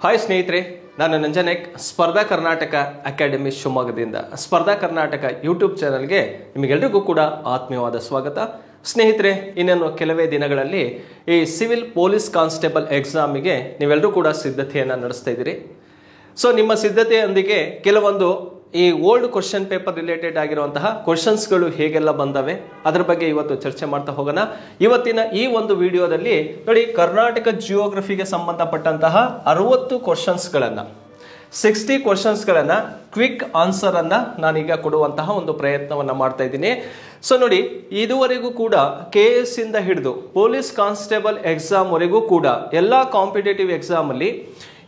Hi ಸ್ನೇಹಿತರೆ, ನಾನು ನಂಜನೇಕ್ ಸ್ಪರ್ಧಾ ಕರ್ನಾಟಕ ಅಕಾಡೆಮಿ ಶಿವಮೊಗ್ಗದಿಂದ ಸ್ಪರ್ಧಾ ಕರ್ನಾಟಕ ಯೂಟ್ಯೂಬ್ ಚಾನಲ್ಗೆ ನಿಮಗೆಲ್ಲರಿಗೂ ಕೂಡ ಆತ್ಮೀಯವಾದ ಸ್ವಾಗತ. ಸ್ನೇಹಿತರೆ, ಇನ್ನೇನು ಕೆಲವೇ ದಿನಗಳಲ್ಲಿ ಈ ಸಿವಿಲ್ ಪೊಲೀಸ್ ಕಾನ್ಸ್ಟೇಬಲ್ ಎಕ್ಸಾಮಿಗೆ ನೀವೆಲ್ಲರೂ ಕೂಡ ಸಿದ್ಧತೆಯನ್ನು ನಡೆಸ್ತಾ ಇದ್ದೀರಿ. ಸೊ ನಿಮ್ಮ ಸಿದ್ಧತೆಯೊಂದಿಗೆ ಕೆಲವೊಂದು ಈ ಓಲ್ಡ್ ಕ್ವಶನ್ ಪೇಪರ್ ರಿಲೇಟೆಡ್ ಆಗಿರುವಂತಹ ಕ್ವಶನ್ಸ್ಗಳು ಹೇಗೆಲ್ಲ ಬಂದವೆ ಅದರ ಬಗ್ಗೆ ಇವತ್ತು ಚರ್ಚೆ ಮಾಡ್ತಾ ಹೋಗೋಣ. ಇವತ್ತಿನ ಈ ಒಂದು ವಿಡಿಯೋದಲ್ಲಿ ನೋಡಿ, ಕರ್ನಾಟಕ ಜಿಯೋಗ್ರಫಿಗೆ ಸಂಬಂಧಪಟ್ಟಂತಹ 60 ಕ್ವಶನ್ಸ್ಗಳನ್ನು 60 ಕ್ವಶನ್ಸ್ಗಳನ್ನು ಕ್ವಿಕ್ ಆನ್ಸರನ್ನು ನಾನೀಗ ಕೊಡುವಂತಹ ಒಂದು ಪ್ರಯತ್ನವನ್ನು ಮಾಡ್ತಾ ಇದ್ದೀನಿ. ಸೊ ನೋಡಿ, ಇದುವರೆಗೂ ಕೂಡ KS ಇಂದ ಹಿಡಿದು ಪೊಲೀಸ್ ಕಾನ್ಸ್ಟೇಬಲ್ ಎಕ್ಸಾಮ್ವರೆಗೂ ಕೂಡ ಎಲ್ಲ ಕಾಂಪಿಟೇಟಿವ್ ಎಕ್ಸಾಮಲ್ಲಿ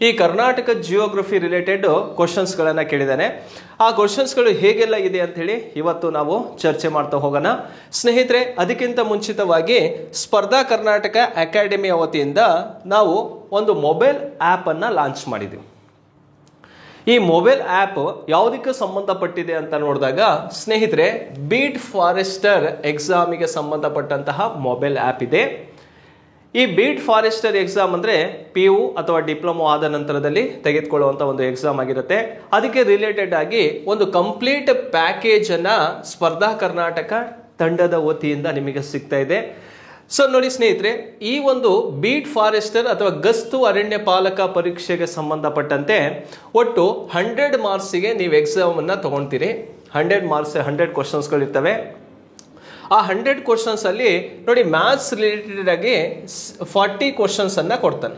ಈ ಕರ್ನಾಟಕ ಜಿಯೋಗ್ರಫಿ ರಿಲೇಟೆಡ್ ಕ್ವಶನ್ಸ್ಗಳನ್ನು ಕೇಳಿದ್ದಾನೆ. ಆ ಕ್ವಶನ್ಸ್ಗಳು ಹೇಗೆಲ್ಲ ಇದೆ ಅಂಥೇಳಿ ಇವತ್ತು ನಾವು ಚರ್ಚೆ ಮಾಡ್ತಾ ಹೋಗೋಣ. ಸ್ನೇಹಿತರೆ, ಅದಕ್ಕಿಂತ ಮುಂಚಿತವಾಗಿ ಸ್ಪರ್ಧಾ ಕರ್ನಾಟಕ ಅಕಾಡೆಮಿಯ ವತಿಯಿಂದ ನಾವು ಒಂದು ಮೊಬೈಲ್ ಆ್ಯಪನ್ನು ಲಾಂಚ್ ಮಾಡಿದ್ದೀವಿ. ಈ ಮೊಬೈಲ್ ಆ್ಯಪ್ ಯಾವುದಕ್ಕೆ ಸಂಬಂಧಪಟ್ಟಿದೆ ಅಂತ ನೋಡಿದಾಗ ಸ್ನೇಹಿತರೆ, ಬೀಟ್ ಫಾರೆಸ್ಟರ್ ಎಕ್ಸಾಮಿಗೆ ಸಂಬಂಧಪಟ್ಟಂತಹ ಮೊಬೈಲ್ ಆ್ಯಪ್ ಇದೆ. ಈ ಬೀಟ್ ಫಾರೆಸ್ಟರ್ ಎಕ್ಸಾಮ್ ಅಂದರೆ PU ಅಥವಾ ಡಿಪ್ಲೊಮೊ ಆದ ನಂತರದಲ್ಲಿ ತೆಗೆದುಕೊಳ್ಳುವಂಥ ಒಂದು ಎಕ್ಸಾಮ್ ಆಗಿರುತ್ತೆ. ಅದಕ್ಕೆ ರಿಲೇಟೆಡ್ ಆಗಿ ಒಂದು ಕಂಪ್ಲೀಟ್ ಪ್ಯಾಕೇಜನ್ನು ಸ್ಪರ್ಧಾ ಕರ್ನಾಟಕ ತಂಡದ ವತಿಯಿಂದ ನಿಮಗೆ ಸಿಗ್ತಾ ಇದೆ. ಸೊ ನೋಡಿ ಸ್ನೇಹಿತರೆ, ಈ ಒಂದು ಬೀಟ್ ಫಾರೆಸ್ಟರ್ ಅಥವಾ ಗಸ್ತು ಅರಣ್ಯ ಪಾಲಕ ಪರೀಕ್ಷೆಗೆ ಸಂಬಂಧಪಟ್ಟಂತೆ ಒಟ್ಟು 100 ಮಾರ್ಕ್ಸಿಗೆ ನೀವು ಎಕ್ಸಾಮನ್ನು ತೊಗೊಳ್ತೀರಿ. 100 ಮಾರ್ಕ್ಸ್ 100 ಕ್ವಶನ್ಸ್ಗಳಿರ್ತವೆ. ಆ 100 ಕ್ವಶನ್ಸ್ ಅಲ್ಲಿ ನೋಡಿ, ಮ್ಯಾಥ್ಸ್ ರಿಲೇಟೆಡ್ ಆಗಿ 40 ಕ್ವಶನ್ಸ್ ಅನ್ನ ಕೊಡ್ತಾನೆ.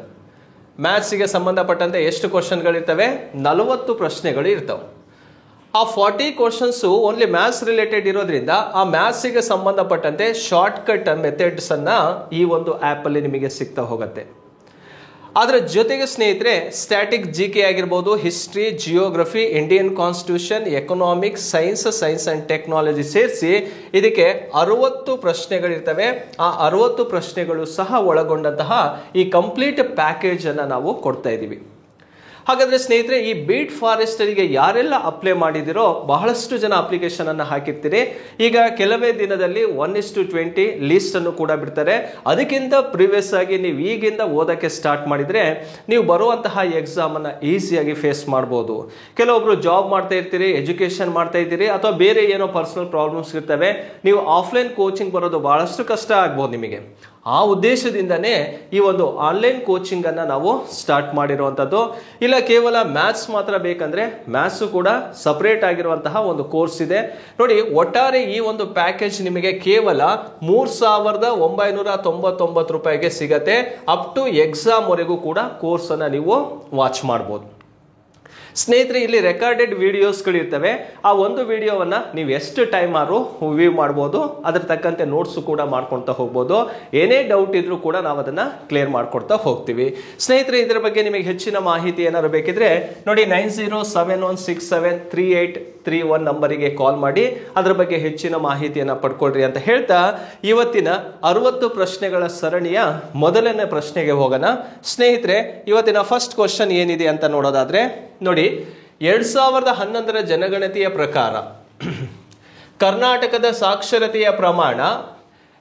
ಮ್ಯಾಥ್ಸ್ಗೆ ಸಂಬಂಧಪಟ್ಟಂತೆ ಎಷ್ಟು ಕ್ವಶನ್ಗಳಿರ್ತವೆ? 40 ಪ್ರಶ್ನೆಗಳು ಇರ್ತವೆ. ಆ 40 ಕ್ವಶನ್ಸು ಓನ್ಲಿ ಮ್ಯಾಥ್ಸ್ ರಿಲೇಟೆಡ್ ಇರೋದ್ರಿಂದ ಆ ಮ್ಯಾಥ್ಸಿಗೆ ಸಂಬಂಧಪಟ್ಟಂತೆ ಶಾರ್ಟ್ಕಟ್ ಮೆಥಡ್ಸ್ ಅನ್ನ ಈ ಒಂದು ಆ್ಯಪ್ ಅಲ್ಲಿ ನಿಮಗೆ ಸಿಗ್ತಾ ಹೋಗುತ್ತೆ. ಅದರ ಜೊತೆಗೆ ಸ್ನೇಹಿತರೆ, ಸ್ಟ್ಯಾಟಿಕ್ GK ಆಗಿರ್ಬೋದು, history, geography, Indian constitution, economics, science and technology ಸೇರಿಸಿ ಇದಕ್ಕೆ 60 ಪ್ರಶ್ನೆಗಳಿರ್ತವೆ. ಆ 60 ಪ್ರಶ್ನೆಗಳು ಸಹ ಒಳಗೊಂಡಂತಹ ಈ ಕಂಪ್ಲೀಟ್ ಪ್ಯಾಕೇಜ್ ಅನ್ನು ನಾವು ಕೊಡ್ತಾ ಇದ್ದೀವಿ. ಹಾಗಾದ್ರೆ ಸ್ನೇಹಿತರೆ, ಈ ಬೀಟ್ ಫಾರೆಸ್ಟರಿಗೆ ಯಾರೆಲ್ಲ ಅಪ್ಲೈ ಮಾಡಿದಿರೋ ಬಹಳಷ್ಟು ಜನ ಅಪ್ಲಿಕೇಶನ್ ಅನ್ನು ಹಾಕಿರ್ತೀರಿ. ಈಗ ಕೆಲವೇ ದಿನದಲ್ಲಿ 1:20 ಲಿಸ್ಟ್ ಅನ್ನು ಕೂಡ ಬಿಡ್ತಾರೆ. ಅದಕ್ಕಿಂತ ಪ್ರಿವಿಯಸ್ ಆಗಿ ನೀವು ಈಗಿಂದ ಓದಕ್ಕೆ ಸ್ಟಾರ್ಟ್ ಮಾಡಿದ್ರೆ ನೀವು ಬರುವಂತಹ ಎಕ್ಸಾಮ್ ಅನ್ನ ಈಸಿಯಾಗಿ ಫೇಸ್ ಮಾಡ್ಬೋದು. ಕೆಲವೊಬ್ರು ಜಾಬ್ ಮಾಡ್ತಾ ಇರ್ತೀರಿ, ಎಜುಕೇಶನ್ ಮಾಡ್ತಾ ಇದ್ದೀರಿ, ಅಥವಾ ಬೇರೆ ಏನೋ ಪರ್ಸನಲ್ ಪ್ರಾಬ್ಲಮ್ಸ್ ಇರ್ತವೆ. ನೀವು ಆಫ್ಲೈನ್ ಕೋಚಿಂಗ್ ಬರೋದು ಬಹಳಷ್ಟು ಕಷ್ಟ ಆಗ್ಬೋದು ನಿಮಗೆ. ಆ ಉದ್ದೇಶದಿಂದನೇ ಈ ಒಂದು ಆನ್ಲೈನ್ ಕೋಚಿಂಗ್ ಅನ್ನ ನಾವು ಸ್ಟಾರ್ಟ್ ಮಾಡಿರುವಂಥದ್ದು. ಇಲ್ಲ ಕೇವಲ ಮ್ಯಾಥ್ಸ್ ಮಾತ್ರ ಬೇಕಂದ್ರೆ ಮ್ಯಾಥ್ಸು ಕೂಡ ಸಪರೇಟ್ ಆಗಿರುವಂತಹ ಒಂದು ಕೋರ್ಸ್ ಇದೆ. ನೋಡಿ, ಒಟ್ಟಾರೆ ಈ ಒಂದು ಪ್ಯಾಕೇಜ್ ನಿಮಗೆ ಕೇವಲ 3,999 ರೂಪಾಯಿಗೆ ಸಿಗತ್ತೆ. ಅಪ್ ಟು ಎಕ್ಸಾಮ್ ವರೆಗೂ ಕೂಡ ಕೋರ್ಸ್ ಅನ್ನ ನೀವು ವಾಚ್ ಮಾಡ್ಬೋದು. ಸ್ನೇಹಿತರೆ, ಇಲ್ಲಿ ರೆಕಾರ್ಡೆಡ್ ವಿಡಿಯೋಸ್ಗಳಿರ್ತವೆ. ಆ ಒಂದು ವಿಡಿಯೋವನ್ನ ನೀವು ಎಷ್ಟು ಟೈಮ್ ಆದ್ರೂ ವ್ಯೂ ಮಾಡ್ಬೋದು. ಅದ್ರ ತಕ್ಕಂತೆ ನೋಟ್ಸು ಕೂಡ ಮಾಡ್ಕೊಳ್ತಾ ಹೋಗ್ಬೋದು. ಏನೇ ಡೌಟ್ ಇದ್ರೂ ಕೂಡ ನಾವು ಅದನ್ನ ಕ್ಲಿಯರ್ ಮಾಡ್ಕೊಡ್ತಾ ಹೋಗ್ತೀವಿ. ಸ್ನೇಹಿತರೆ, ಇದರ ಬಗ್ಗೆ ನಿಮಗೆ ಹೆಚ್ಚಿನ ಮಾಹಿತಿ ಏನಾದ್ರು ಬೇಕಿದ್ರೆ ನೋಡಿ, 9071673831 ನಂಬರಿಗೆ ಕಾಲ್ ಮಾಡಿ ಅದರ ಬಗ್ಗೆ ಹೆಚ್ಚಿನ ಮಾಹಿತಿಯನ್ನು ಪಡ್ಕೊಳ್ರಿ ಅಂತ ಹೇಳ್ತಾ ಇವತ್ತಿನ 60 ಪ್ರಶ್ನೆಗಳ ಸರಣಿಯ ಮೊದಲನೇ ಪ್ರಶ್ನೆಗೆ ಹೋಗೋಣ. ಸ್ನೇಹಿತರೆ, ಇವತ್ತಿನ ಫಸ್ಟ್ ಕ್ವಶನ್ ಏನಿದೆ ಅಂತ ನೋಡೋದಾದ್ರೆ ನೋಡಿ, 2011ರ ಜನಗಣತಿಯ ಪ್ರಕಾರ ಕರ್ನಾಟಕದ ಸಾಕ್ಷರತೆಯ ಪ್ರಮಾಣ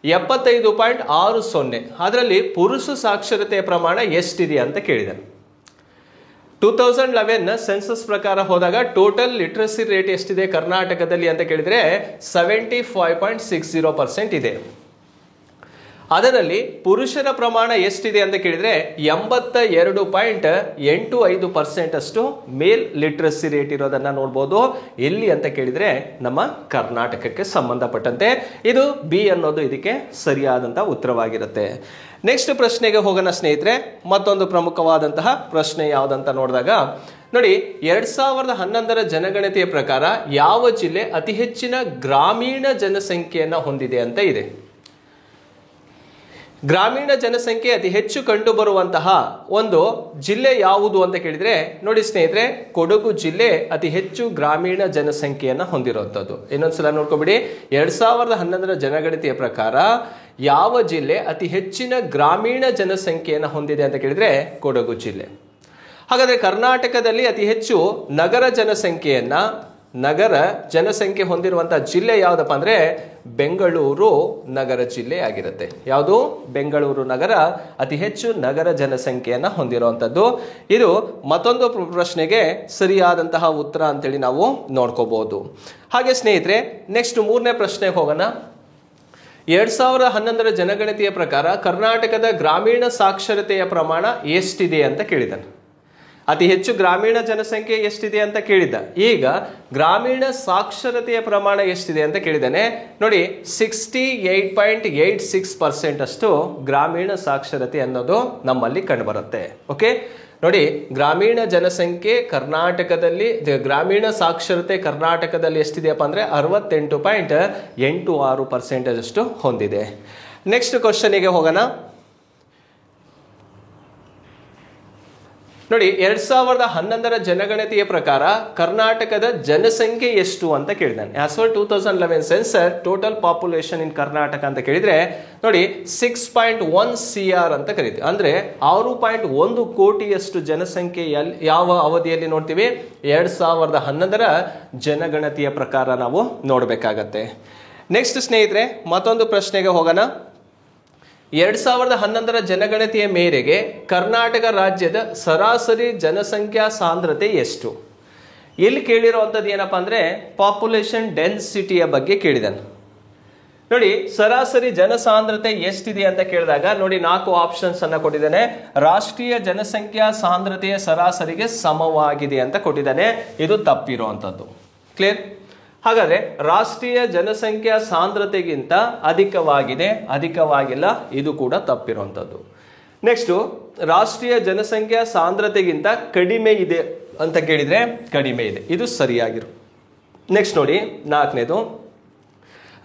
75.60. ಅದರಲ್ಲಿ ಪುರುಷ ಸಾಕ್ಷರತೆಯ ಪ್ರಮಾಣ ಎಷ್ಟಿದೆ ಅಂತ ಕೇಳಿದ್ದಾರೆ. 2011 ಸೆನ್ಸಸ್ ಪ್ರಕಾರ ಹೋದಾಗ ಟೋಟಲ್ ಲಿಟ್ರಸಿ ರೇಟ್ ಎಷ್ಟಿದೆ ಕರ್ನಾಟಕದಲ್ಲಿ ಅಂತ ಕೇಳಿದ್ರೆ 75.60% ಇದೆ. ಅದರಲ್ಲಿ ಪುರುಷರ ಪ್ರಮಾಣ ಎಷ್ಟಿದೆ ಅಂತ ಕೇಳಿದ್ರೆ 82.85% ಅಷ್ಟು ಮೇಲ್ ಲಿಟ್ರಸಿ ರೇಟ್ ಇರೋದನ್ನ ನೋಡ್ಬೋದು. ಎಲ್ಲಿ ಅಂತ ಕೇಳಿದ್ರೆ ನಮ್ಮ ಕರ್ನಾಟಕಕ್ಕೆ ಸಂಬಂಧಪಟ್ಟಂತೆ. ಇದು B ಅನ್ನೋದು ಇದಕ್ಕೆ ಸರಿಯಾದಂತ ಉತ್ತರವಾಗಿರುತ್ತೆ. ನೆಕ್ಸ್ಟ್ ಪ್ರಶ್ನೆಗೆ ಹೋಗೋಣ ಸ್ನೇಹಿತರೆ. ಮತ್ತೊಂದು ಪ್ರಮುಖವಾದಂತಹ ಪ್ರಶ್ನೆ ಯಾವುದಂತ ನೋಡಿದಾಗ ನೋಡಿ, 2011ರ ಜನಗಣತಿಯ ಪ್ರಕಾರ ಯಾವ ಜಿಲ್ಲೆ ಅತಿ ಹೆಚ್ಚಿನ ಗ್ರಾಮೀಣ ಜನಸಂಖ್ಯೆಯನ್ನ ಹೊಂದಿದೆ ಅಂತ ಇದೆ. ಗ್ರಾಮೀಣ ಜನಸಂಖ್ಯೆ ಅತಿ ಹೆಚ್ಚು ಕಂಡು ಬರುವಂತಹ ಒಂದು ಜಿಲ್ಲೆ ಯಾವುದು ಅಂತ ಕೇಳಿದ್ರೆ ನೋಡಿ ಸ್ನೇಹಿತರೆ, ಕೊಡಗು ಜಿಲ್ಲೆ ಅತಿ ಹೆಚ್ಚು ಗ್ರಾಮೀಣ ಜನಸಂಖ್ಯೆಯನ್ನು ಹೊಂದಿರುವಂಥದ್ದು. ಇನ್ನೊಂದ್ಸಲ ನೋಡ್ಕೊಬಿಡಿ, 2011ರ ಜನಗಣತಿಯ ಪ್ರಕಾರ ಯಾವ ಜಿಲ್ಲೆ ಅತಿ ಹೆಚ್ಚಿನ ಗ್ರಾಮೀಣ ಜನಸಂಖ್ಯೆಯನ್ನು ಹೊಂದಿದೆ ಅಂತ ಕೇಳಿದ್ರೆ ಕೊಡಗು ಜಿಲ್ಲೆ. ಹಾಗಾದ್ರೆ ಕರ್ನಾಟಕದಲ್ಲಿ ಅತಿ ಹೆಚ್ಚು ನಗರ ಜನಸಂಖ್ಯೆಯನ್ನ ನಗರ ಜನಸಂಖ್ಯೆ ಹೊಂದಿರುವಂತಹ ಜಿಲ್ಲೆ ಯಾವುದಪ್ಪ ಅಂದ್ರೆ ಬೆಂಗಳೂರು ನಗರ ಜಿಲ್ಲೆ ಆಗಿರುತ್ತೆ. ಯಾವುದು? ಬೆಂಗಳೂರು ನಗರ ಅತಿ ಹೆಚ್ಚು ನಗರ ಜನಸಂಖ್ಯೆಯನ್ನ ಹೊಂದಿರುವಂತದ್ದು. ಇದು ಮತ್ತೊಂದು ಪ್ರಶ್ನೆಗೆ ಸರಿಯಾದಂತಹ ಉತ್ತರ ಅಂತೇಳಿ ನಾವು ನೋಡ್ಕೋಬಹುದು. ಹಾಗೆ ಸ್ನೇಹಿತರೆ, ನೆಕ್ಸ್ಟ್ 3ನೇ ಪ್ರಶ್ನೆಗೆ ಹೋಗೋಣ. 2011 ಜನಗಣತಿಯ ಪ್ರಕಾರ ಕರ್ನಾಟಕದ ಗ್ರಾಮೀಣ ಸಾಕ್ಷರತೆಯ ಪ್ರಮಾಣ ಎಷ್ಟಿದೆ ಅಂತ ಕೇಳಿದ್ದಾನೆ. ಅತಿ ಹೆಚ್ಚು ಗ್ರಾಮೀಣ ಜನಸಂಖ್ಯೆ ಎಷ್ಟಿದೆ ಅಂತ ಕೇಳಿದ್ದ. ಈಗ ಗ್ರಾಮೀಣ ಸಾಕ್ಷರತೆಯ ಪ್ರಮಾಣ ಎಷ್ಟಿದೆ ಅಂತ ಕೇಳಿದ್ದಾನೆ. ನೋಡಿ, 68.86% ಅಷ್ಟು ಗ್ರಾಮೀಣ ಸಾಕ್ಷರತೆ ಅನ್ನೋದು ನಮ್ಮಲ್ಲಿ ಕಂಡುಬರುತ್ತೆ. ಓಕೆ, ನೋಡಿ, ಗ್ರಾಮೀಣ ಜನಸಂಖ್ಯೆ ಕರ್ನಾಟಕದಲ್ಲಿ, ಗ್ರಾಮೀಣ ಸಾಕ್ಷರತೆ ಕರ್ನಾಟಕದಲ್ಲಿ ಎಷ್ಟಿದೆಯಪ್ಪ ಅಂದ್ರೆ 68.86% ಅಷ್ಟು ಹೊಂದಿದೆ. ನೆಕ್ಸ್ಟ್ ಕ್ವಶನಿಗೆ ಹೋಗೋಣ. ನೋಡಿ, 2011 ಜನಗಣತಿಯ ಪ್ರಕಾರ ಕರ್ನಾಟಕದ ಜನಸಂಖ್ಯೆ ಎಷ್ಟು ಅಂತ ಕೇಳಿದಾನೆ. As per 2011 census total population in Karnataka ಅಂತ ಕೇಳಿದ್ರೆ ನೋಡಿ 6.1 CR ಅಂತ ಕರೀತೀವಿ. ಅಂದ್ರೆ 6.1 ಕೋಟಿಯಷ್ಟು ಜನಸಂಖ್ಯೆ ಯಾವ ಅವಧಿಯಲ್ಲಿ ನೋಡ್ತೀವಿ? 2011 ಜನಗಣತಿಯ ಪ್ರಕಾರ ನಾವು ನೋಡ್ಬೇಕಾಗತ್ತೆ. ನೆಕ್ಸ್ಟ್ ಸ್ನೇಹಿತರೆ, ಮತ್ತೊಂದು ಪ್ರಶ್ನೆಗೆ ಹೋಗೋಣ. 2011 ಜನಗಣತಿಯ ಮೇರೆಗೆ ಕರ್ನಾಟಕ ರಾಜ್ಯದ ಸರಾಸರಿ ಜನಸಂಖ್ಯಾ ಸಾಂದ್ರತೆ ಎಷ್ಟು? ಇಲ್ಲಿ ಕೇಳಿರುವಂಥದ್ದು ಏನಪ್ಪಾ ಅಂದ್ರೆ ಪಾಪ್ಯುಲೇಷನ್ ಡೆನ್ಸಿಟಿಯ ಬಗ್ಗೆ ಕೇಳಿದಾನೆ. ನೋಡಿ, ಸರಾಸರಿ ಜನಸಾಂದ್ರತೆ ಎಷ್ಟಿದೆ ಅಂತ ಕೇಳಿದಾಗ ನೋಡಿ 4 ಆಪ್ಷನ್ಸ್ ಅನ್ನ ಕೊಟ್ಟಿದ್ದಾನೆ. ರಾಷ್ಟ್ರೀಯ ಜನಸಂಖ್ಯಾ ಸಾಂದ್ರತೆಯ ಸರಾಸರಿಗೆ ಸಮವಾಗಿದೆ ಅಂತ ಕೊಟ್ಟಿದ್ದಾನೆ. ಇದು ತಪ್ಪಿರುವಂಥದ್ದು. ಕ್ಲಿಯರ್? ಹಾಗಾದ್ರೆ ರಾಷ್ಟ್ರೀಯ ಜನಸಂಖ್ಯಾ ಸಾಂದ್ರತೆಗಿಂತ ಅಧಿಕವಾಗಿಲ್ಲ, ಇದು ಕೂಡ ತಪ್ಪಿರುವಂಥದ್ದು. ನೆಕ್ಸ್ಟ್, ರಾಷ್ಟ್ರೀಯ ಜನಸಂಖ್ಯಾ ಸಾಂದ್ರತೆಗಿಂತ ಕಡಿಮೆ ಇದೆ ಅಂತ ಕೇಳಿದ್ರೆ ಕಡಿಮೆ ಇದೆ, ಇದು ಸರಿಯಾಗಿರು. ನೆಕ್ಸ್ಟ್ ನೋಡಿ 4ನೇದು,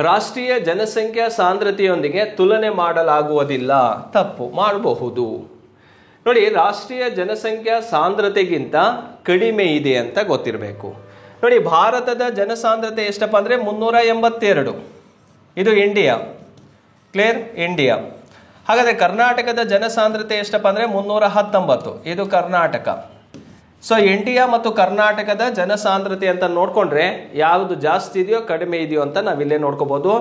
ರಾಷ್ಟ್ರೀಯ ಜನಸಂಖ್ಯಾ ಸಾಂದ್ರತೆಯೊಂದಿಗೆ ತುಲನೆ ಮಾಡಲಾಗುವುದಿಲ್ಲ, ತಪ್ಪು. ಮಾಡಬಹುದು. ನೋಡಿ, ರಾಷ್ಟ್ರೀಯ ಜನಸಂಖ್ಯಾ ಸಾಂದ್ರತೆಗಿಂತ ಕಡಿಮೆ ಇದೆ ಅಂತ ಗೊತ್ತಿರಬೇಕು. ನೋಡಿ, ಭಾರತದ ಜನಸಾಂದ್ರತೆ ಎಷ್ಟಪ್ಪ ಅಂದ್ರೆ 382, ಇದು ಇಂಡಿಯಾ. ಕ್ಲಿಯರ್? ಇಂಡಿಯಾ. ಹಾಗಾದ್ರೆ ಕರ್ನಾಟಕದ ಜನಸಾಂದ್ರತೆ ಎಷ್ಟಪ್ಪ ಅಂದ್ರೆ 319, ಇದು ಕರ್ನಾಟಕ. ಸೊ ಇಂಡಿಯಾ ಮತ್ತು ಕರ್ನಾಟಕದ ಜನಸಾಂದ್ರತೆ ಅಂತ ನೋಡ್ಕೊಂಡ್ರೆ ಯಾವುದು ಜಾಸ್ತಿ ಇದೆಯೋ ಕಡಿಮೆ ಇದೆಯೋ ಅಂತ ನಾವಿಲ್ಲೇ ನೋಡ್ಕೋಬಹುದು.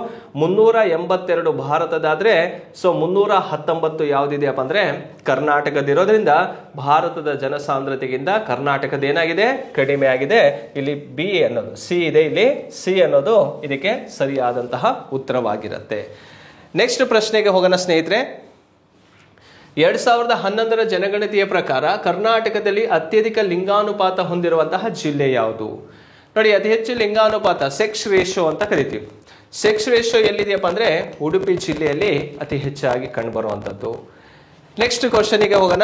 382 ಭಾರತದಾದ್ರೆ ಸೊ 319 ಯಾವ್ದಿದೆಯಪ್ಪ ಅಂದ್ರೆ ಕರ್ನಾಟಕದಿರೋದ್ರಿಂದ ಭಾರತದ ಜನಸಾಂದ್ರತೆಗಿಂತ ಕರ್ನಾಟಕದ ಏನಾಗಿದೆ? ಕಡಿಮೆ ಆಗಿದೆ. ಇಲ್ಲಿ ಬಿ ಅನ್ನೋದು ಸಿ ಇದೆ, ಇಲ್ಲಿ ಸಿ ಅನ್ನೋದು ಇದಕ್ಕೆ ಸರಿಯಾದಂತಹ ಉತ್ತರವಾಗಿರುತ್ತೆ. ನೆಕ್ಸ್ಟ್ ಪ್ರಶ್ನೆಗೆ ಹೋಗೋಣ ಸ್ನೇಹಿತರೆ. 2011 ಜನಗಣತಿಯ ಪ್ರಕಾರ ಕರ್ನಾಟಕದಲ್ಲಿ ಅತ್ಯಧಿಕ ಲಿಂಗಾನುಪಾತ ಹೊಂದಿರುವಂತಹ ಜಿಲ್ಲೆ ಯಾವುದು? ನೋಡಿ, ಅತಿ ಹೆಚ್ಚು ಲಿಂಗಾನುಪಾತ ಸೆಕ್ಸ್ ರೇಷಿಯೋ ಅಂತ ಕರಿತೀವಿ. ಸೆಕ್ಸ್ ರೇಷಿಯೋ ಎಲ್ಲಿದೆಯಪ್ಪ ಅಂದ್ರೆ ಉಡುಪಿ ಜಿಲ್ಲೆಯಲ್ಲಿ ಅತಿ ಹೆಚ್ಚಾಗಿ ಕಂಡುಬರುವಂಥದ್ದು. ನೆಕ್ಸ್ಟ್ ಕ್ವಶನಿಗೆ ಹೋಗೋಣ.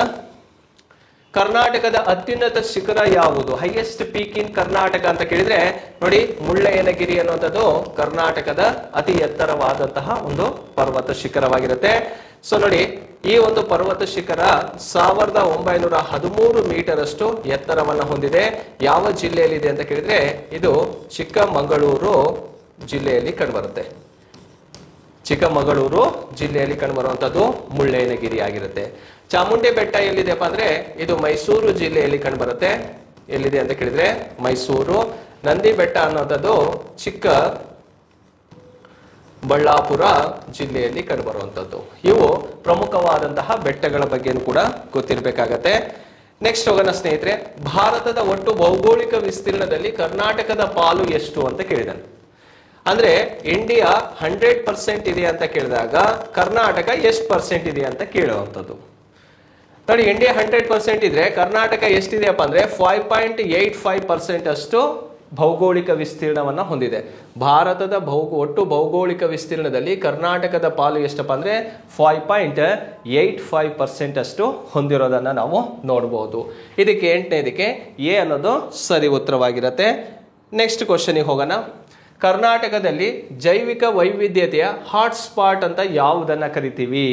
ಕರ್ನಾಟಕದ ಅತ್ಯುನ್ನತ ಶಿಖರ ಯಾವುದು? ಹೈಯೆಸ್ಟ್ ಪೀಕ್ ಇನ್ ಕರ್ನಾಟಕ ಅಂತ ಕೇಳಿದ್ರೆ ನೋಡಿ ಮುಳ್ಳಯ್ಯನಗಿರಿ ಅನ್ನುವಂಥದ್ದು ಕರ್ನಾಟಕದ ಅತಿ ಎತ್ತರವಾದಂತಹ ಒಂದು ಪರ್ವತ ಶಿಖರವಾಗಿರುತ್ತೆ. ಸೊ ನೋಡಿ, ಈ ಒಂದು ಪರ್ವತ ಶಿಖರ 1913 ಮೀಟರ್ ಅಷ್ಟು ಎತ್ತರವನ್ನು ಹೊಂದಿದೆ. ಯಾವ ಜಿಲ್ಲೆಯಲ್ಲಿದೆ ಅಂತ ಕೇಳಿದ್ರೆ ಇದು ಚಿಕ್ಕಮಗಳೂರು ಜಿಲ್ಲೆಯಲ್ಲಿ ಕಂಡುಬರುತ್ತೆ. ಚಿಕ್ಕಮಗಳೂರು ಜಿಲ್ಲೆಯಲ್ಲಿ ಕಂಡುಬರುವಂತದ್ದು ಮುಳ್ಳಯ್ಯನಗಿರಿ ಆಗಿರುತ್ತೆ. ಚಾಮುಂಡಿ ಬೆಟ್ಟ ಎಲ್ಲಿದೆಪ್ಪ ಅಂದ್ರೆ ಇದು ಮೈಸೂರು ಜಿಲ್ಲೆಯಲ್ಲಿ ಕಂಡುಬರುತ್ತೆ. ಎಲ್ಲಿದೆ ಅಂತ ಕೇಳಿದ್ರೆ ಮೈಸೂರು. ನಂದಿ ಬೆಟ್ಟ ಅನ್ನೋಂಥದ್ದು ಚಿಕ್ಕ ಬಳ್ಳಾಪುರ ಜಿಲ್ಲೆಯಲ್ಲಿ ಕಂಡುಬರುವಂಥದ್ದು. ಇವು ಪ್ರಮುಖವಾದಂತಹ ಬೆಟ್ಟಗಳ ಬಗ್ಗೆನೂ ಕೂಡ ಗೊತ್ತಿರಬೇಕಾಗತ್ತೆ. ನೆಕ್ಸ್ಟ್ ಹೋಗೋಣ ಸ್ನೇಹಿತರೆ. ಭಾರತದ ಒಟ್ಟು ಭೌಗೋಳಿಕ ವಿಸ್ತೀರ್ಣದಲ್ಲಿ ಕರ್ನಾಟಕದ ಪಾಲು ಎಷ್ಟು ಅಂತ ಕೇಳಿದಾನೆ. ಅಂದ್ರೆ ಇಂಡಿಯಾ 100% ಇದೆ ಅಂತ ಕೇಳಿದಾಗ ಕರ್ನಾಟಕ ಎಷ್ಟು ಪರ್ಸೆಂಟ್ ಇದೆ ಅಂತ ಕೇಳುವಂಥದ್ದು. ನೋಡಿ, ಇಂಡಿಯಾ 100% ಇದ್ರೆ ಕರ್ನಾಟಕ ಎಷ್ಟಿದೆಯಪ್ಪ ಅಂದ್ರೆ 5.85% ಅಷ್ಟು ಭೌಗೋಳಿಕ ವಿಸ್ತೀರ್ಣವನ್ನ ಹೊಂದಿದೆ. ಭಾರತದ ಒಟ್ಟು ಭೌಗೋಳಿಕ ವಿಸ್ತೀರ್ಣದಲ್ಲಿ ಕರ್ನಾಟಕದ ಪಾಲು ಎಷ್ಟಪ್ಪ ಅಂದ್ರೆ 5.85% ಅಷ್ಟು ಹೊಂದಿರೋದನ್ನ ನಾವು ನೋಡಬಹುದು. ಇದಕ್ಕೆ 8ನೇದಕ್ಕೆ ಎ ಅನ್ನೋದು ಸರಿ ಉತ್ತರವಾಗಿರುತ್ತೆ. ನೆಕ್ಸ್ಟ್ ಕ್ವಶನಿಗೆ ಹೋಗೋಣ. ಕರ್ನಾಟಕದಲ್ಲಿ ಜೈವಿಕ ವೈವಿಧ್ಯತೆಯ ಹಾಟ್ಸ್ಪಾಟ್ ಅಂತ ಯಾವುದನ್ನ ಕರಿತೀವಿ?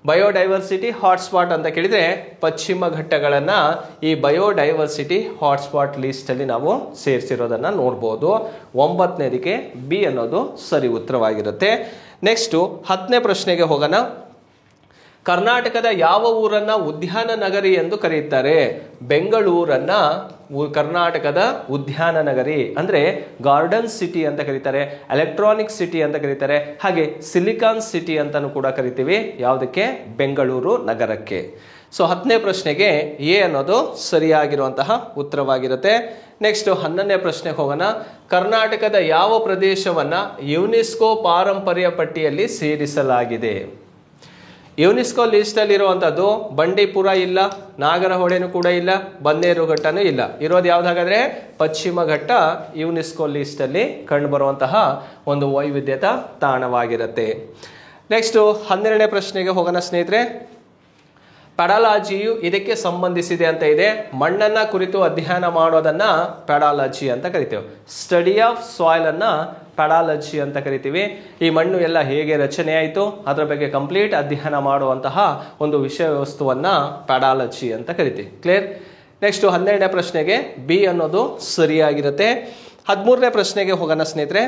ಬಯೋಡೈವರ್ಸಿಟಿ ಹಾಟ್ಸ್ಪಾಟ್ ಅಂತ ಕೇಳಿದ್ರೆ ಪಶ್ಚಿಮ ಘಟ್ಟಗಳನ್ನ ಈ ಬಯೋಡೈವರ್ಸಿಟಿ ಹಾಟ್ಸ್ಪಾಟ್ ಲಿಸ್ಟ್ ಅಲ್ಲಿ ನಾವು ಸೇರಿಸಿರೋದನ್ನ ನೋಡಬಹುದು. 9ನೇದಕ್ಕೆ ಬಿ ಅನ್ನೋದು ಸರಿ ಉತ್ತರವಾಗಿರುತ್ತೆ. ನೆಕ್ಸ್ಟ್ 10ನೇ ಪ್ರಶ್ನೆಗೆ ಹೋಗೋಣ. ಕರ್ನಾಟಕದ ಯಾವ ಊರನ್ನ ಉದ್ಯಾನ ನಗರಿ ಎಂದು ಕರೆಯುತ್ತಾರೆ? ಬೆಂಗಳೂರನ್ನ ಕರ್ನಾಟಕದ ಉದ್ಯಾನ ನಗರಿ ಅಂದ್ರೆ ಗಾರ್ಡನ್ ಸಿಟಿ ಅಂತ ಕರೀತಾರೆ, ಎಲೆಕ್ಟ್ರಾನಿಕ್ ಸಿಟಿ ಅಂತ ಕರೀತಾರೆ, ಹಾಗೆ ಸಿಲಿಕಾನ್ ಸಿಟಿ ಅಂತಾನು ಕೂಡ ಕರಿತೀವಿ. ಯಾವುದಕ್ಕೆ? ಬೆಂಗಳೂರು ನಗರಕ್ಕೆ. ಸೊ 10ನೇ ಪ್ರಶ್ನೆಗೆ ಎ ಅನ್ನೋದು ಸರಿಯಾಗಿರುವಂತಹ ಉತ್ತರವಾಗಿರುತ್ತೆ. ನೆಕ್ಸ್ಟ್ 11ನೇ ಪ್ರಶ್ನೆಗೆ ಹೋಗೋಣ. ಕರ್ನಾಟಕದ ಯಾವ ಪ್ರದೇಶವನ್ನ ಯುನೆಸ್ಕೋ ಪಾರಂಪರ್ಯ ಪಟ್ಟಿಯಲ್ಲಿ ಸೇರಿಸಲಾಗಿದೆ? ಯುನೆಸ್ಕೋ ಲಿಸ್ಟ್ ಅಲ್ಲಿ ಇರುವಂತದ್ದು ಬಂಡೀಪುರ ಇಲ್ಲ, ನಾಗರಹೊಳೆನೂ ಕೂಡ ಇಲ್ಲ, ಬನ್ನೇರುಘಟ್ಟನೂ ಇಲ್ಲ. ಇರೋದು ಯಾವ್ದಾಗಾದ್ರೆ ಪಶ್ಚಿಮ ಘಟ್ಟ ಯುನೆಸ್ಕೋ ಲಿಸ್ಟ್ ಅಲ್ಲಿ ಕಂಡು ಬರುವಂತಹ ಒಂದು ವೈವಿಧ್ಯತಾ ತಾಣವಾಗಿರುತ್ತೆ. ನೆಕ್ಸ್ಟ್ 12ನೇ ಪ್ರಶ್ನೆಗೆ ಹೋಗೋಣ ಸ್ನೇಹಿತರೆ. ಪೆಡಾಲಜಿಯು ಇದಕ್ಕೆ ಸಂಬಂಧಿಸಿದೆ ಅಂತ ಇದೆ. ಮಣ್ಣನ್ನ ಕುರಿತು ಅಧ್ಯಯನ ಮಾಡೋದನ್ನ ಪೆಡಾಲಜಿ ಅಂತ ಕರಿತೇವೆ. ಸ್ಟಡಿ ಆಫ್ ಸಾಯಿಲ್ ಅನ್ನ ಪೆಡಾಲಜಿ ಅಂತ ಕರಿತೀವಿ. ಈ ಮಣ್ಣು ಎಲ್ಲ ಹೇಗೆ ರಚನೆ ಆಯಿತು ಅದರ ಬಗ್ಗೆ ಕಂಪ್ಲೀಟ್ ಅಧ್ಯಯನ ಮಾಡುವಂತಹ ಒಂದು ವಿಷಯ ವಸ್ತುವನ್ನ ಪೆಡಾಲಜಿ ಅಂತ ಕರಿತೀವಿ. ಕ್ಲಿಯರ್? ನೆಕ್ಸ್ಟ್ 12ನೇ ಪ್ರಶ್ನೆಗೆ ಬಿ ಅನ್ನೋದು ಸರಿಯಾಗಿರುತ್ತೆ. 13ನೇ ಪ್ರಶ್ನೆಗೆ ಹೋಗೋಣ ಸ್ನೇಹಿತರೆ.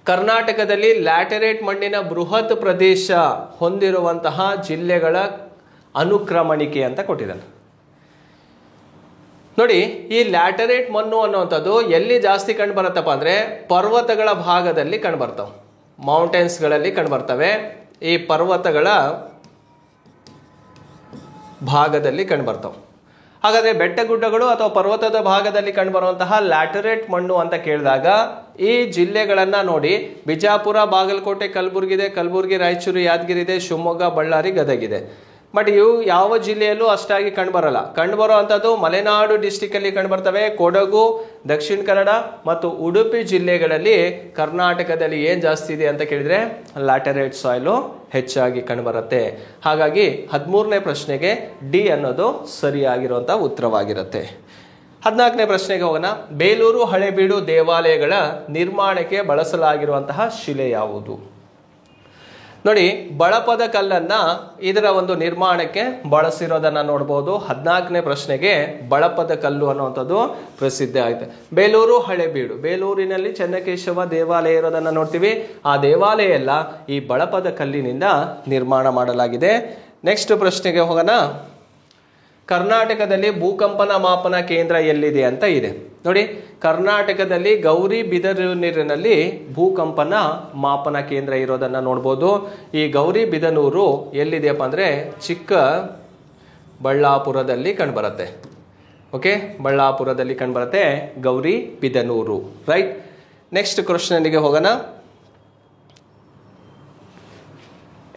ಕರ್ನಾಟಕದಲ್ಲಿ ಲ್ಯಾಟರೈಟ್ ಮಣ್ಣಿನ ಬೃಹತ್ ಪ್ರದೇಶ ಹೊಂದಿರುವಂತಹ ಜಿಲ್ಲೆಗಳ ಅನುಕ್ರಮಣಿಕೆ ಅಂತ ಕೊಟ್ಟಿದ್ದಾನೆ. ನೋಡಿ, ಈ ಲ್ಯಾಟರೈಟ್ ಮಣ್ಣು ಅನ್ನುವಂಥದ್ದು ಎಲ್ಲಿ ಜಾಸ್ತಿ ಕಂಡು ಬರುತ್ತಪ್ಪ ಅಂದ್ರೆ ಪರ್ವತಗಳ ಭಾಗದಲ್ಲಿ ಕಂಡು ಬರ್ತಾವೆ, ಮೌಂಟೇನ್ಸ್ಗಳಲ್ಲಿ ಕಂಡು ಬರ್ತವೆ. ಈ ಪರ್ವತಗಳ ಭಾಗದಲ್ಲಿ ಕಂಡು ಬರ್ತಾವೆ. ಹಾಗಾದ್ರೆ ಬೆಟ್ಟಗುಡ್ಡಗಳು ಅಥವಾ ಪರ್ವತದ ಭಾಗದಲ್ಲಿ ಕಂಡುಬರುವಂತಹ ಲ್ಯಾಟರೈಟ್ ಮಣ್ಣು ಅಂತ ಕೇಳಿದಾಗ ಈ ಜಿಲ್ಲೆಗಳನ್ನ ನೋಡಿ, ಬಿಜಾಪುರ, ಬಾಗಲಕೋಟೆ, ಕಲಬುರಗಿ ಇದೆ, ಕಲಬುರಗಿ, ರಾಯಚೂರು, ಯಾದಗಿರಿ ಇದೆ, ಶಿವಮೊಗ್ಗ, ಬಳ್ಳಾರಿ, ಗದಗಿದೆ. ಬಟ್ ಇವು ಯಾವ ಜಿಲ್ಲೆಯಲ್ಲೂ ಅಷ್ಟಾಗಿ ಕಂಡುಬರಲ್ಲ. ಕಂಡುಬರೋ ಅಂಥದ್ದು ಮಲೆನಾಡು ಡಿಸ್ಟಿಕ್ ಅಲ್ಲಿ ಕಂಡುಬರ್ತವೆ. ಕೊಡಗು, ದಕ್ಷಿಣ ಕನ್ನಡ ಮತ್ತು ಉಡುಪಿ ಜಿಲ್ಲೆಗಳಲ್ಲಿ ಕರ್ನಾಟಕದಲ್ಲಿ ಏನ್ ಜಾಸ್ತಿ ಇದೆ ಅಂತ ಕೇಳಿದ್ರೆ ಲ್ಯಾಟರೈಟ್ ಸಾಯಿಲು ಹೆಚ್ಚಾಗಿ ಕಂಡುಬರುತ್ತೆ. ಹಾಗಾಗಿ 13ನೇ ಪ್ರಶ್ನೆಗೆ ಡಿ ಅನ್ನೋದು ಸರಿಯಾಗಿರುವಂತಹ ಉತ್ತರವಾಗಿರುತ್ತೆ. 14ನೇ ಪ್ರಶ್ನೆಗೆ ಹೋಗೋಣ. ಬೇಲೂರು ಹಳೆಬೀಡು ದೇವಾಲಯಗಳ ನಿರ್ಮಾಣಕ್ಕೆ ಬಳಸಲಾಗಿರುವಂತಹ ಶಿಲೆ ಯಾವುದು? ನೋಡಿ, ಬಳಪದ ಕಲ್ಲನ್ನ ಇದರ ಒಂದು ನಿರ್ಮಾಣಕ್ಕೆ ಬಳಸಿರೋದನ್ನ ನೋಡಬಹುದು. 14ನೇ ಪ್ರಶ್ನೆಗೆ ಬಳಪದ ಕಲ್ಲು ಅನ್ನುವಂಥದ್ದು ಪ್ರಸಿದ್ಧ ಆಯ್ತು. ಬೇಲೂರು ಹಳೆಬೀಡು, ಬೇಲೂರಿನಲ್ಲಿ ಚೆನ್ನಕೇಶವ ದೇವಾಲಯ ಇರೋದನ್ನ ನೋಡ್ತೀವಿ. ಆ ದೇವಾಲಯ ಎಲ್ಲ ಈ ಬಳಪದ ಕಲ್ಲಿನಿಂದ ನಿರ್ಮಾಣ ಮಾಡಲಾಗಿದೆ. ನೆಕ್ಸ್ಟ್ ಪ್ರಶ್ನೆಗೆ ಹೋಗೋಣ. ಕರ್ನಾಟಕದಲ್ಲಿ ಭೂಕಂಪನ ಮಾಪನ ಕೇಂದ್ರ ಎಲ್ಲಿದೆ ಅಂತ ಇದೆ. ನೋಡಿ, ಕರ್ನಾಟಕದಲ್ಲಿ ಗೌರಿಬಿದನೂರಿನಲ್ಲಿ ಭೂಕಂಪನ ಮಾಪನ ಕೇಂದ್ರ ಇರೋದನ್ನ ನೋಡ್ಬೋದು. ಈ ಗೌರಿಬಿದನೂರು ಎಲ್ಲಿದೆಯಪ್ಪ ಅಂದ್ರೆ ಚಿಕ್ಕಬಳ್ಳಾಪುರದಲ್ಲಿ ಕಂಡುಬರುತ್ತೆ. ಓಕೆ, ಬಳ್ಳಾಪುರದಲ್ಲಿ ಕಂಡುಬರುತ್ತೆ ಗೌರಿಬಿದನೂರು. ರೈಟ್. ನೆಕ್ಸ್ಟ್ ಕ್ವಶನ್ಗೆ ಹೋಗೋಣ.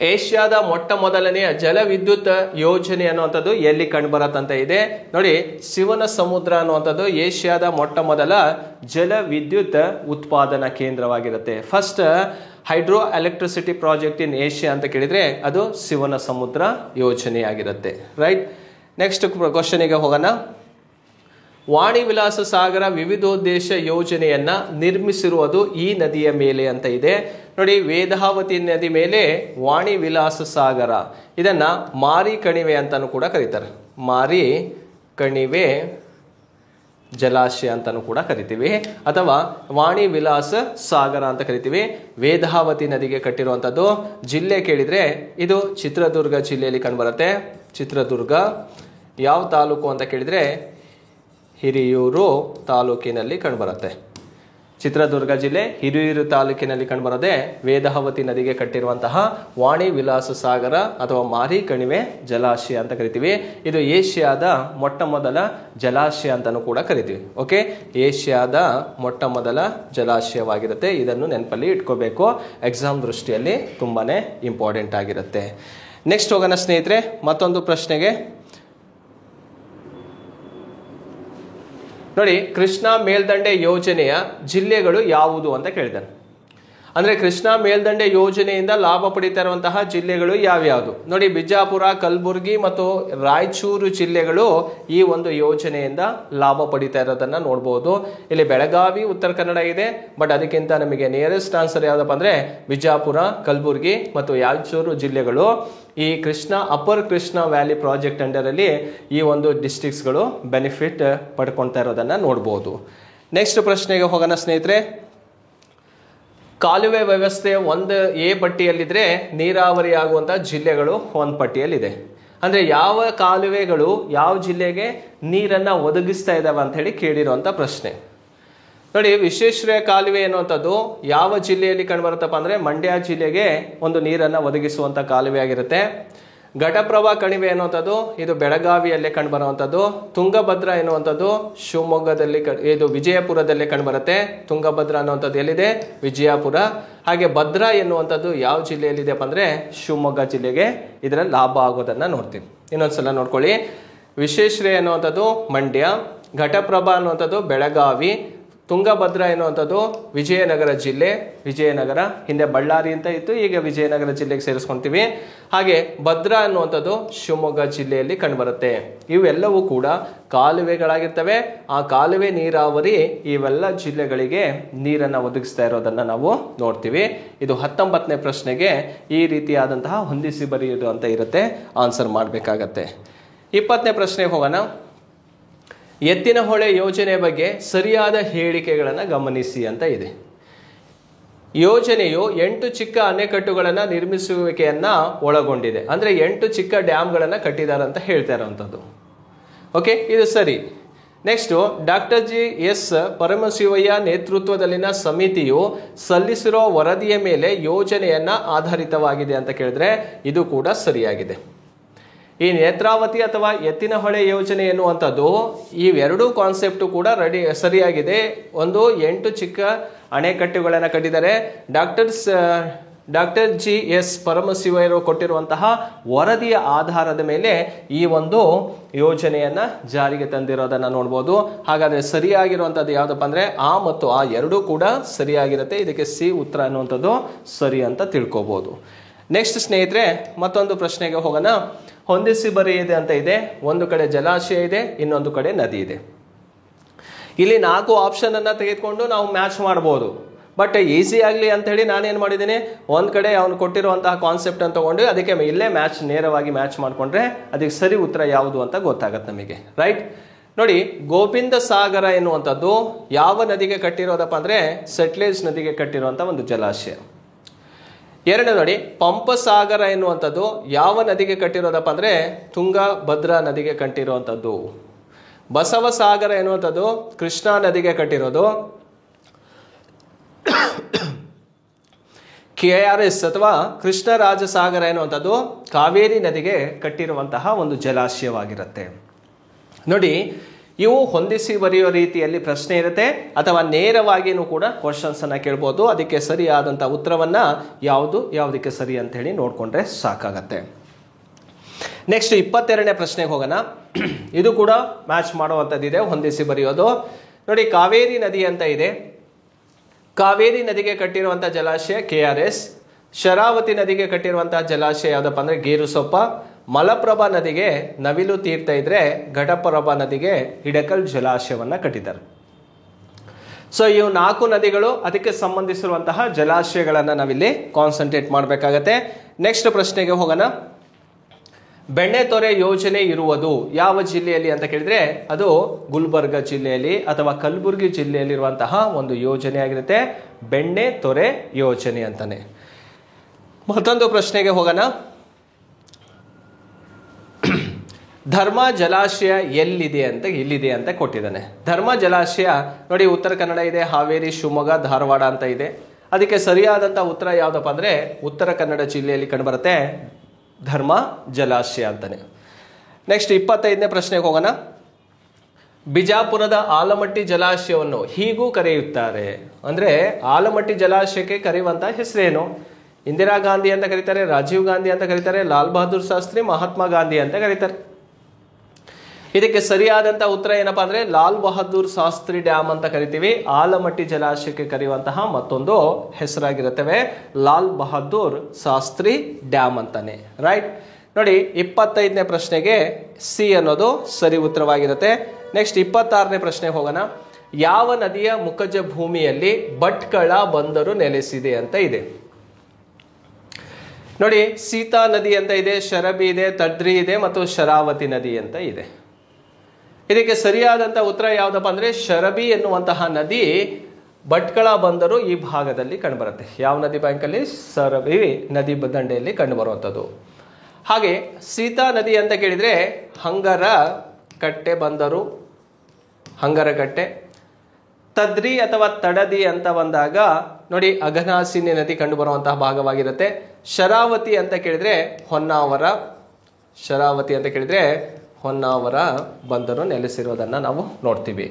ಏಷ್ಯಾದ ಮೊಟ್ಟ ಮೊದಲನೆಯ ಜಲ ವಿದ್ಯುತ್ ಯೋಜನೆ ಅನ್ನುವಂಥದ್ದು ಎಲ್ಲಿ ಕಂಡುಬರತ್ತಂತ ಇದೆ. ನೋಡಿ, ಶಿವನ ಸಮುದ್ರ ಅನ್ನುವಂಥದ್ದು ಏಷ್ಯಾದ ಮೊಟ್ಟ ಮೊದಲ ಜಲ ವಿದ್ಯುತ್ ಉತ್ಪಾದನಾ ಕೇಂದ್ರವಾಗಿರುತ್ತೆ. First hydro electricity project in Asia ಅಂತ ಕೇಳಿದ್ರೆ ಅದು ಶಿವನ ಸಮುದ್ರ ಯೋಜನೆಯಾಗಿರುತ್ತೆ. ರೈಟ್. ನೆಕ್ಸ್ಟ್ ಕ್ವಶನಿಗೆ ಹೋಗೋಣ. ವಾಣಿ ವಿಲಾಸ ಸಾಗರ ವಿವಿಧೋದ್ದೇಶ ಯೋಜನೆಯನ್ನ ನಿರ್ಮಿಸಿರುವುದು ಈ ನದಿಯ ಮೇಲೆ ಅಂತ ಇದೆ. ನೋಡಿ, ವೇದಾವತಿ ನದಿ ಮೇಲೆ ವಾಣಿ ವಿಲಾಸ ಸಾಗರ, ಇದನ್ನ ಮಾರಿ ಕಣಿವೆ ಅಂತಾನು ಕೂಡ ಕರೀತಾರೆ. ಮಾರಿ ಕಣಿವೆ ಜಲಾಶಯ ಅಂತಾನು ಕೂಡ ಕರಿತೀವಿ, ಅಥವಾ ವಾಣಿ ವಿಲಾಸ ಸಾಗರ ಅಂತ ಕರಿತೀವಿ. ವೇದಾವತಿ ನದಿಗೆ ಕಟ್ಟಿರುವಂಥದ್ದು. ಜಿಲ್ಲೆ ಕೇಳಿದ್ರೆ ಇದು ಚಿತ್ರದುರ್ಗ ಜಿಲ್ಲೆಯಲ್ಲಿ ಕಂಡುಬರುತ್ತೆ. ಚಿತ್ರದುರ್ಗ ಯಾವ ತಾಲೂಕು ಅಂತ ಕೇಳಿದ್ರೆ ಹಿರಿಯೂರು ತಾಲೂಕಿನಲ್ಲಿ ಕಂಡುಬರುತ್ತೆ. ಚಿತ್ರದುರ್ಗ ಜಿಲ್ಲೆ ಹಿರಿಯೂರು ತಾಲೂಕಿನಲ್ಲಿ ಕಂಡುಬರೋದೆ ವೇದಾವತಿ ನದಿಗೆ ಕಟ್ಟಿರುವಂತಹ ವಾಣಿ ವಿಲಾಸ ಸಾಗರ ಅಥವಾ ಮಾರಿ ಕಣಿವೆ ಜಲಾಶಯ ಅಂತ ಕರಿತೀವಿ. ಇದು ಏಷ್ಯಾದ ಮೊಟ್ಟ ಮೊದಲ ಜಲಾಶಯ ಅಂತಾನು ಕೂಡ ಕರಿತೀವಿ. ಓಕೆ, ಏಷ್ಯಾದ ಮೊಟ್ಟ ಮೊದಲ ಜಲಾಶಯವಾಗಿರುತ್ತೆ. ಇದನ್ನು ನೆನಪಲ್ಲಿ ಇಟ್ಕೋಬೇಕು, ಎಕ್ಸಾಮ್ ದೃಷ್ಟಿಯಲ್ಲಿ ತುಂಬಾನೇ ಇಂಪಾರ್ಟೆಂಟ್ ಆಗಿರುತ್ತೆ. ನೆಕ್ಸ್ಟ್ ಹೋಗೋಣ ಸ್ನೇಹಿತರೆ ಮತ್ತೊಂದು ಪ್ರಶ್ನೆಗೆ. ನೋಡಿ, ಕೃಷ್ಣಾ ಮೇಲ್ದಂಡೆ ಯೋಜನೆಯ ಜಿಲ್ಲೆಗಳು ಯಾವುದು ಅಂತ ಕೇಳಿದಾನೆ. ಅಂದ್ರೆ ಕೃಷ್ಣಾ ಮೇಲ್ದಂಡೆ ಯೋಜನೆಯಿಂದ ಲಾಭ ಪಡಿತಾ ಇರುವಂತಹ ಜಿಲ್ಲೆಗಳು ಯಾವ್ಯಾವುದು? ನೋಡಿ, ಬಿಜಾಪುರ, ಕಲಬುರಗಿ ಮತ್ತು ರಾಯಚೂರು ಜಿಲ್ಲೆಗಳು ಈ ಒಂದು ಯೋಜನೆಯಿಂದ ಲಾಭ ಪಡಿತಾ ಇರೋದನ್ನ ನೋಡಬಹುದು. ಇಲ್ಲಿ ಬೆಳಗಾವಿ, ಉತ್ತರ ಕನ್ನಡ ಇದೆ. ಬಟ್ ಅದಕ್ಕಿಂತ ನಮಗೆ ನಿಯರೆಸ್ಟ್ ಆನ್ಸರ್ ಯಾವ್ದಪ್ಪ ಅಂದ್ರೆ ಬಿಜಾಪುರ, ಕಲಬುರಗಿ ಮತ್ತು ರಾಯಚೂರು ಜಿಲ್ಲೆಗಳು ಈ upper Krishna valley project under ಅಲ್ಲಿ ಈ ಒಂದು ಡಿಸ್ಟ್ರಿಕ್ಟ್ಸ್ಗಳು ಬೆನಿಫಿಟ್ ಪಡ್ಕೊಳ್ತಾ ಇರೋದನ್ನ ನೋಡಬಹುದು. ನೆಕ್ಸ್ಟ್ ಪ್ರಶ್ನೆಗೆ ಹೋಗೋಣ ಸ್ನೇಹಿತರೆ. ಕಾಲುವೆ ವ್ಯವಸ್ಥೆ ಒಂದು ಎ ಪಟ್ಟಿಯಲ್ಲಿದ್ರೆ ನೀರಾವರಿ ಆಗುವಂಥ ಜಿಲ್ಲೆಗಳು ಒಂದು ಪಟ್ಟಿಯಲ್ಲಿದೆ. ಅಂದರೆ ಯಾವ ಕಾಲುವೆಗಳು ಯಾವ ಜಿಲ್ಲೆಗೆ ನೀರನ್ನು ಒದಗಿಸ್ತಾ ಇದ್ದಾವೆ ಅಂತ ಹೇಳಿ ಕೇಳಿರುವಂಥ ಪ್ರಶ್ನೆ. ನೋಡಿ, ವಿಶ್ವೇಶ್ವರಯ್ಯ ಕಾಲುವೆ ಎನ್ನುವಂಥದ್ದು ಯಾವ ಜಿಲ್ಲೆಯಲ್ಲಿ ಕಂಡುಬರುತ್ತಪ್ಪ ಅಂದರೆ ಮಂಡ್ಯ ಜಿಲ್ಲೆಗೆ ಒಂದು ನೀರನ್ನು ಒದಗಿಸುವಂಥ ಕಾಲುವೆ ಆಗಿರುತ್ತೆ. ಘಟಪ್ರಭಾ ಕಣಿವೆ ಎನ್ನುವಂಥದ್ದು ಇದು ಬೆಳಗಾವಿಯಲ್ಲೇ ಕಂಡುಬರುವಂಥದ್ದು. ತುಂಗಭದ್ರಾ ಎನ್ನುವಂಥದ್ದು ಶಿವಮೊಗ್ಗದಲ್ಲಿ ಇದು ವಿಜಯಪುರದಲ್ಲೇ ಕಂಡುಬರುತ್ತೆ. ತುಂಗಭದ್ರಾ ಅನ್ನುವಂಥದ್ದು ಎಲ್ಲಿದೆ? ವಿಜಯಪುರ. ಹಾಗೆ ಭದ್ರಾ ಎನ್ನುವಂಥದ್ದು ಯಾವ ಜಿಲ್ಲೆಯಲ್ಲಿದೆಪ್ಪ ಅಂದರೆ ಶಿವಮೊಗ್ಗ ಜಿಲ್ಲೆಗೆ ಇದರ ಲಾಭ ಆಗೋದನ್ನು ನೋಡ್ತೀವಿ. ಇನ್ನೊಂದ್ಸಲ ನೋಡ್ಕೊಳ್ಳಿ. ವಿಶ್ವೇಶ್ವರಯ್ಯ ಎನ್ನುವಂಥದ್ದು ಮಂಡ್ಯ, ಘಟಪ್ರಭಾ ಅನ್ನುವಂಥದ್ದು ಬೆಳಗಾವಿ, ತುಂಗಭದ್ರಾ ಎನ್ನುವಂಥದ್ದು ವಿಜಯನಗರ ಜಿಲ್ಲೆ, ವಿಜಯನಗರ, ಹಿಂದೆ ಬಳ್ಳಾರಿ ಅಂತ ಇತ್ತು, ಈಗ ವಿಜಯನಗರ ಜಿಲ್ಲೆಗೆ ಸೇರಿಸ್ಕೊಂತೀವಿ. ಹಾಗೆ ಭದ್ರಾ ಅನ್ನುವಂಥದ್ದು ಶಿವಮೊಗ್ಗ ಜಿಲ್ಲೆಯಲ್ಲಿ ಕಂಡುಬರುತ್ತೆ. ಇವೆಲ್ಲವೂ ಕೂಡ ಕಾಲುವೆಗಳಾಗಿರ್ತವೆ. ಆ ಕಾಲುವೆ ನೀರಾವರಿ ಇವೆಲ್ಲ ಜಿಲ್ಲೆಗಳಿಗೆ ನೀರನ್ನು ಒದಗಿಸ್ತಾ ಇರೋದನ್ನು ನಾವು ನೋಡ್ತೀವಿ. ಇದು 19ನೇ ಪ್ರಶ್ನೆಗೆ ಈ ರೀತಿಯಾದಂತಹ ಹೊಂದಿಸಿ ಬರೆಯುವುದು ಅಂತ ಇರುತ್ತೆ, ಆನ್ಸರ್ ಮಾಡಬೇಕಾಗತ್ತೆ. 20ನೇ ಪ್ರಶ್ನೆಗೆ ಹೋಗೋಣ. ಎತ್ತಿನಹೊಳೆ ಯೋಜನೆ ಬಗ್ಗೆ ಸರಿಯಾದ ಹೇಳಿಕೆಗಳನ್ನು ಗಮನಿಸಿ ಅಂತ ಇದೆ. ಯೋಜನೆಯು 8 ಚಿಕ್ಕ ಅಣೆಕಟ್ಟುಗಳನ್ನು ನಿರ್ಮಿಸುವಿಕೆಯನ್ನು ಒಳಗೊಂಡಿದೆ. ಅಂದರೆ 8 ಚಿಕ್ಕ ಡ್ಯಾಮ್ಗಳನ್ನು ಕಟ್ಟಿದ್ದಾರೆ ಅಂತ ಹೇಳ್ತಾ ಇರೋವಂಥದ್ದು. ಓಕೆ, ಇದು ಸರಿ. ನೆಕ್ಸ್ಟು, ಡಾಕ್ಟರ್ GS ಪರಮಶಿವಯ್ಯ ನೇತೃತ್ವದಲ್ಲಿನ ಸಮಿತಿಯು ಸಲ್ಲಿಸಿರುವ ವರದಿಯ ಮೇಲೆ ಯೋಜನೆಯನ್ನು ಆಧಾರಿತವಾಗಿದೆ ಅಂತ ಕೇಳಿದ್ರೆ ಇದು ಕೂಡ ಸರಿಯಾಗಿದೆ. ಈ ನೇತ್ರಾವತಿ ಅಥವಾ ಎತ್ತಿನಹೊಳೆ ಯೋಜನೆ ಎನ್ನುವಂಥದ್ದು ಇವೆರಡೂ ಕಾನ್ಸೆಪ್ಟು ಕೂಡ ಸರಿಯಾಗಿದೆ. ಒಂದು 8 ಚಿಕ್ಕ ಅಣೆಕಟ್ಟುಗಳನ್ನು ಕಟ್ಟಿದ್ದಾರೆ. ಡಾಕ್ಟರ್ GS ಪರಮಶಿವಯ್ಯರು ಕೊಟ್ಟಿರುವಂತಹ ವರದಿಯ ಆಧಾರದ ಮೇಲೆ ಈ ಒಂದು ಯೋಜನೆಯನ್ನು ಜಾರಿಗೆ ತಂದಿರೋದನ್ನು ನೋಡ್ಬೋದು. ಹಾಗಾದರೆ ಸರಿಯಾಗಿರುವಂಥದ್ದು ಯಾವುದಪ್ಪ ಅಂದರೆ ಆ ಮತ್ತು ಆ ಎರಡೂ ಕೂಡ ಸರಿಯಾಗಿರುತ್ತೆ. ಇದಕ್ಕೆ ಸಿ ಉತ್ತರ ಅನ್ನುವಂಥದ್ದು ಸರಿ ಅಂತ ತಿಳ್ಕೊಬೋದು. ನೆಕ್ಸ್ಟ್ ಸ್ನೇಹಿತರೆ, ಮತ್ತೊಂದು ಪ್ರಶ್ನೆಗೆ ಹೋಗೋಣ. ಹೊಂದಿಸಿ ಬರೆಯಿದೆ ಅಂತ ಇದೆ. ಒಂದು ಕಡೆ ಜಲಾಶಯ ಇದೆ, ಇನ್ನೊಂದು ಕಡೆ ನದಿ ಇದೆ. ಇಲ್ಲಿ 4 ಆಪ್ಷನನ್ನು ತೆಗೆದುಕೊಂಡು ನಾವು ಮ್ಯಾಚ್ ಮಾಡ್ಬೋದು. ಬಟ್ ಈಸಿ ಆಗಲಿ ಅಂತ ಹೇಳಿ ನಾನೇನು ಮಾಡಿದ್ದೀನಿ, ಒಂದು ಕಡೆ ಅವನು ಕೊಟ್ಟಿರುವಂತಹ ಕಾನ್ಸೆಪ್ಟ್ ಅಂತ ತಗೊಂಡು ಅದಕ್ಕೆ ಇಲ್ಲೇ ನೇರವಾಗಿ ಮ್ಯಾಚ್ ಮಾಡಿಕೊಂಡ್ರೆ ಅದಕ್ಕೆ ಸರಿ ಉತ್ತರ ಯಾವುದು ಅಂತ ಗೊತ್ತಾಗತ್ತೆ ನಮಗೆ. ರೈಟ್, ನೋಡಿ, ಗೋವಿಂದ ಸಾಗರ ಎನ್ನುವಂಥದ್ದು ಯಾವ ನದಿಗೆ ಕಟ್ಟಿರೋದಪ್ಪ ಅಂದರೆ ಸಟ್ಲೇಜ್ ನದಿಗೆ ಕಟ್ಟಿರುವಂಥ ಒಂದು ಜಲಾಶಯ. ಎರಡನೇ ನೋಡಿ, ಪಂಪಸಾಗರ ಎನ್ನುವಂಥದ್ದು ಯಾವ ನದಿಗೆ ಕಟ್ಟಿರೋದಪ್ಪ ಅಂದರೆ ತುಂಗಭದ್ರಾ ನದಿಗೆ ಕಟ್ಟಿರುವಂಥದ್ದು. ಬಸವಸಾಗರ ಎನ್ನುವಂಥದ್ದು ಕೃಷ್ಣಾ ನದಿಗೆ ಕಟ್ಟಿರೋದು. KRS ಅಥವಾ ಕೃಷ್ಣರಾಜಸಾಗರ ಎನ್ನುವಂಥದ್ದು ಕಾವೇರಿ ನದಿಗೆ ಕಟ್ಟಿರುವಂತಹ ಒಂದು ಜಲಾಶಯವಾಗಿರುತ್ತೆ. ನೋಡಿ, ಇವು ಹೊಂದಿಸಿ ಬರೆಯೋ ರೀತಿಯಲ್ಲಿ ಪ್ರಶ್ನೆ ಇರುತ್ತೆ ಅಥವಾ ನೇರವಾಗಿಯೂ ಕೂಡ ಕ್ವಶನ್ಸ್ ಅನ್ನ ಕೇಳ್ಬೋದು. ಅದಕ್ಕೆ ಸರಿಯಾದಂಥ ಉತ್ತರವನ್ನ ಯಾವುದಕ್ಕೆ ಸರಿ ಅಂತ ಹೇಳಿ ನೋಡ್ಕೊಂಡ್ರೆ ಸಾಕಾಗತ್ತೆ. ನೆಕ್ಸ್ಟ್ 22ನೇ ಪ್ರಶ್ನೆಗೆ ಹೋಗೋಣ. ಇದು ಕೂಡ ಮ್ಯಾಚ್ ಮಾಡುವಂಥದ್ದಿದೆ, ಹೊಂದಿಸಿ ಬರೆಯೋದು. ನೋಡಿ, ಕಾವೇರಿ ನದಿ ಅಂತ ಇದೆ. ಕಾವೇರಿ ನದಿಗೆ ಕಟ್ಟಿರುವಂಥ ಜಲಾಶಯ KRS. ಶರಾವತಿ ನದಿಗೆ ಕಟ್ಟಿರುವಂತಹ ಜಲಾಶಯ ಯಾವುದಪ್ಪ ಅಂದರೆ ಗೇರುಸೊಪ್ಪ. ಮಲಪ್ರಭಾ ನದಿಗೆ ನವಿಲು ತೀರ್ಥ ಇದ್ರೆ ಘಟಪ್ರಭಾ ನದಿಗೆ ಹಿಡಕಲ್ ಜಲಾಶಯವನ್ನು ಕಟ್ಟಿದ್ದಾರೆ. ಸೊ ಇವು 4 ನದಿಗಳು, ಅದಕ್ಕೆ ಸಂಬಂಧಿಸಿರುವಂತಹ ಜಲಾಶಯಗಳನ್ನು ನಾವಿಲ್ಲಿ ಕಾನ್ಸಂಟ್ರೇಟ್ ಮಾಡಬೇಕಾಗತ್ತೆ. ನೆಕ್ಸ್ಟ್ ಪ್ರಶ್ನೆಗೆ ಹೋಗೋಣ. ಬೆಣ್ಣೆತೊರೆ ಯೋಜನೆ ಇರುವುದು ಯಾವ ಜಿಲ್ಲೆಯಲ್ಲಿ ಅಂತ ಕೇಳಿದ್ರೆ ಅದು ಗುಲ್ಬರ್ಗ ಜಿಲ್ಲೆಯಲ್ಲಿ ಅಥವಾ ಕಲಬುರಗಿ ಜಿಲ್ಲೆಯಲ್ಲಿರುವಂತಹ ಒಂದು ಯೋಜನೆ ಆಗಿರುತ್ತೆ, ಬೆಣ್ಣೆತೊರೆ ಯೋಜನೆ ಅಂತಾನೆ. ಮತ್ತೊಂದು ಪ್ರಶ್ನೆಗೆ ಹೋಗೋಣ. ಧರ್ಮ ಜಲಾಶಯ ಇಲ್ಲಿದೆ ಅಂತ ಕೊಟ್ಟಿದ್ದಾನೆ. ಧರ್ಮ ಜಲಾಶಯ ನೋಡಿ, ಉತ್ತರ ಕನ್ನಡ ಇದೆ, ಹಾವೇರಿ, ಶಿವಮೊಗ್ಗ, ಧಾರವಾಡ ಅಂತ ಇದೆ. ಅದಕ್ಕೆ ಸರಿಯಾದಂಥ ಉತ್ತರ ಯಾವುದಪ್ಪ ಅಂದರೆ ಉತ್ತರ ಕನ್ನಡ ಜಿಲ್ಲೆಯಲ್ಲಿ ಕಂಡುಬರುತ್ತೆ ಧರ್ಮ ಜಲಾಶಯ ಅಂತಾನೆ. ನೆಕ್ಸ್ಟ್ 25ನೇ ಪ್ರಶ್ನೆಗೆ ಹೋಗೋಣ. ಬಿಜಾಪುರದ ಆಲಮಟ್ಟಿ ಜಲಾಶಯವನ್ನು ಹೀಗೂ ಕರೆಯುತ್ತಾರೆ. ಅಂದರೆ ಆಲಮಟ್ಟಿ ಜಲಾಶಯಕ್ಕೆ ಕರೆಯುವಂಥ ಹೆಸರೇನು? ಇಂದಿರಾ ಗಾಂಧಿ ಅಂತ ಕರೀತಾರೆ, ರಾಜೀವ್ ಗಾಂಧಿ ಅಂತ ಕರೀತಾರೆ, ಲಾಲ್ ಬಹದ್ದೂರ್ ಶಾಸ್ತ್ರಿ, ಮಹಾತ್ಮ ಗಾಂಧಿ ಅಂತ ಕರೀತಾರೆ. ಇದಕ್ಕೆ ಸರಿಯಾದಂಥ ಉತ್ತರ ಏನಪ್ಪಾ ಅಂದರೆ ಲಾಲ್ ಬಹದ್ದೂರ್ ಶಾಸ್ತ್ರಿ ಡ್ಯಾಮ್ ಅಂತ ಕರಿತೀವಿ. ಆಲಮಟ್ಟಿ ಜಲಾಶಯಕ್ಕೆ ಕರೆಯುವಂತಹ ಮತ್ತೊಂದು ಹೆಸರಾಗಿರುತ್ತವೆ ಲಾಲ್ ಬಹದ್ದೂರ್ ಶಾಸ್ತ್ರಿ ಡ್ಯಾಮ್ ಅಂತಾನೆ. ರೈಟ್, ನೋಡಿ 25ನೇ ಪ್ರಶ್ನೆಗೆ ಸಿ ಅನ್ನೋದು ಸರಿ ಉತ್ತರವಾಗಿರುತ್ತೆ. ನೆಕ್ಸ್ಟ್ 26ನೇ ಪ್ರಶ್ನೆಗೆ ಹೋಗೋಣ. ಯಾವ ನದಿಯ ಮುಖಜ ಭೂಮಿಯಲ್ಲಿ ಭಟ್ಕಳ ಬಂದರು ನೆಲೆಸಿದೆ ಅಂತ ಇದೆ. ನೋಡಿ, ಸೀತಾ ನದಿ ಅಂತ ಇದೆ, ಶರಬಿ ಇದೆ, ತಡ್ರಿ ಇದೆ ಮತ್ತು ಶರಾವತಿ ನದಿ ಅಂತ ಇದೆ. ಇದಕ್ಕೆ ಸರಿಯಾದಂಥ ಉತ್ತರ ಯಾವುದಪ್ಪ ಅಂದರೆ ಶರಬಿ ಎನ್ನುವಂತಹ ನದಿ ಭಟ್ಕಳ ಬಂದರು ಈ ಭಾಗದಲ್ಲಿ ಕಂಡುಬರುತ್ತೆ. ಯಾವ ನದಿ ಬ್ಯಾಂಕಲ್ಲಿ? ಸರಬಿ ನದಿ ದಂಡೆಯಲ್ಲಿ ಕಂಡುಬರುವಂಥದ್ದು. ಹಾಗೆ ಸೀತಾ ನದಿ ಅಂತ ಕೇಳಿದರೆ ಹಂಗರ ಕಟ್ಟೆ ಬಂದರು, ಹಂಗರಕಟ್ಟೆ. ತದ್ರಿ ಅಥವಾ ತಡದಿ ಅಂತ ಬಂದಾಗ ನೋಡಿ ಅಘನಾಸಿನಿ ನದಿ ಕಂಡುಬರುವಂತಹ ಭಾಗವಾಗಿರುತ್ತೆ. ಶರಾವತಿ ಅಂತ ಕೇಳಿದರೆ ಹೊನ್ನಾವರ, ಶರಾವತಿ ಅಂತ ಕೇಳಿದರೆ ಹೊನ್ನಾವರ ಬಂದರು ನೆಲೆಸಿರೋದನ್ನು ನಾವು ನೋಡ್ತೀವಿ.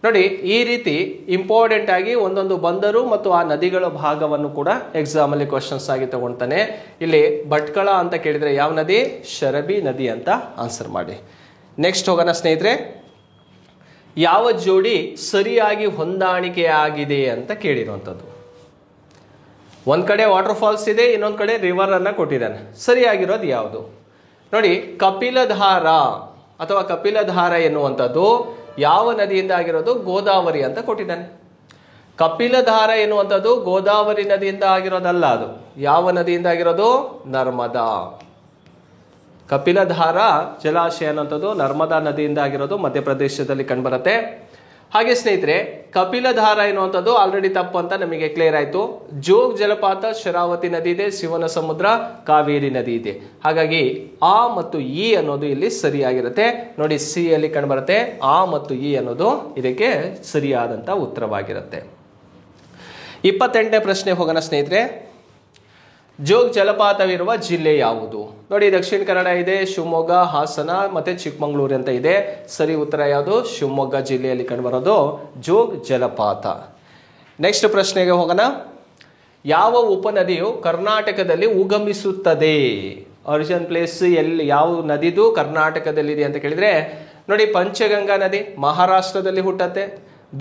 ನೋಡಿ ಈ ರೀತಿ ಇಂಪಾರ್ಟೆಂಟ್ ಆಗಿ ಒಂದೊಂದು ಬಂದರು ಮತ್ತು ಆ ನದಿಗಳ ಭಾಗವನ್ನು ಕೂಡ ಎಕ್ಸಾಮಲ್ಲಿ ಕ್ವಶನ್ಸ್ ಆಗಿ ತಗೊಳ್ತಾನೆ. ಇಲ್ಲಿ ಭಟ್ಕಳ ಅಂತ ಕೇಳಿದರೆ ಯಾವ ನದಿ? ಶರಬಿ ನದಿ ಅಂತ ಆನ್ಸರ್ ಮಾಡಿ. ನೆಕ್ಸ್ಟ್ ಹೋಗೋಣ ಸ್ನೇಹಿತರೆ. ಯಾವ ಜೋಡಿ ಸರಿಯಾಗಿ ಹೊಂದಾಣಿಕೆ ಆಗಿದೆ ಅಂತ ಕೇಳಿರುವಂಥದ್ದು. ಒಂದು ಕಡೆ ವಾಟರ್ ಫಾಲ್ಸ್ ಇದೆ, ಇನ್ನೊಂದು ಕಡೆ ರಿವರ್ ಅನ್ನ ಕೊಟ್ಟಿದ್ದಾನೆ. ಸರಿಯಾಗಿರೋದು ಯಾವುದು? ನೋಡಿ ಕಪಿಲಧಾರ ಅಥವಾ ಕಪಿಲಧಾರ ಎನ್ನುವಂಥದ್ದು ಯಾವ ನದಿಯಿಂದ ಆಗಿರೋದು? ಗೋದಾವರಿ ಅಂತ ಕೊಟ್ಟಿದ್ದಾನೆ. ಕಪಿಲಧಾರ ಎನ್ನುವಂಥದ್ದು ಗೋದಾವರಿ ನದಿಯಿಂದ ಆಗಿರೋದಲ್ಲ. ಅದು ಯಾವ ನದಿಯಿಂದ ಆಗಿರೋದು? ನರ್ಮದಾ. ಕಪಿಲಧಾರ ಜಲಾಶಯ ಅನ್ನುವಂಥದ್ದು ನರ್ಮದಾ ನದಿಯಿಂದ ಆಗಿರೋದು, ಮಧ್ಯಪ್ರದೇಶದಲ್ಲಿ ಕಂಡುಬರುತ್ತೆ. ಹಾಗೆ ಸ್ನೇಹಿತರೆ ಕಪಿಲಧಾರ ಎನ್ನುವಂಥದ್ದು ಆಲ್ರೆಡಿ ತಪ್ಪು ಅಂತ ನಮಗೆ ಕ್ಲಿಯರ್ ಆಯಿತು. ಜೋಗ್ ಜಲಪಾತ ಶರಾವತಿ ನದಿ ಇದೆ, ಶಿವನ ಸಮುದ್ರ ಕಾವೇರಿ ನದಿ ಇದೆ. ಹಾಗಾಗಿ ಆ ಮತ್ತು ಇ ಅನ್ನೋದು ಇಲ್ಲಿ ಸರಿಯಾಗಿರುತ್ತೆ. ನೋಡಿ ಸಿ ಅಲ್ಲಿ ಕಂಡುಬರುತ್ತೆ. ಆ ಮತ್ತು ಇ ಅನ್ನೋದು ಇದಕ್ಕೆ ಸರಿಯಾದಂಥ ಉತ್ತರವಾಗಿರುತ್ತೆ. 28ನೇ ಪ್ರಶ್ನೆ ಹೋಗೋಣ ಸ್ನೇಹಿತರೆ. ಜೋಗ್ ಜಲಪಾತವಿರುವ ಜಿಲ್ಲೆ ಯಾವುದು? ನೋಡಿ ದಕ್ಷಿಣ ಕನ್ನಡ ಇದೆ, ಶಿವಮೊಗ್ಗ, ಹಾಸನ ಮತ್ತೆ ಚಿಕ್ಕಮಗಳೂರು ಅಂತ ಇದೆ. ಸರಿ ಉತ್ತರ ಯಾವುದು? ಶಿವಮೊಗ್ಗ ಜಿಲ್ಲೆಯಲ್ಲಿ ಕಂಡುಬರೋದು ಜೋಗ್ ಜಲಪಾತ. ನೆಕ್ಸ್ಟ್ ಪ್ರಶ್ನೆಗೆ ಹೋಗೋಣ. ಯಾವ ಉಪನದಿಯು ಕರ್ನಾಟಕದಲ್ಲಿ ಉಗಮಿಸುತ್ತದೆ? ಒರಿಜಿನ್ ಪ್ಲೇಸ್ ಎಲ್ಲಿ, ಯಾವ ನದಿದು ಕರ್ನಾಟಕದಲ್ಲಿದೆ ಅಂತ ಕೇಳಿದ್ರೆ ನೋಡಿ ಪಂಚಗಂಗಾ ನದಿ ಮಹಾರಾಷ್ಟ್ರದಲ್ಲಿ ಹುಟ್ಟತ್ತೆ.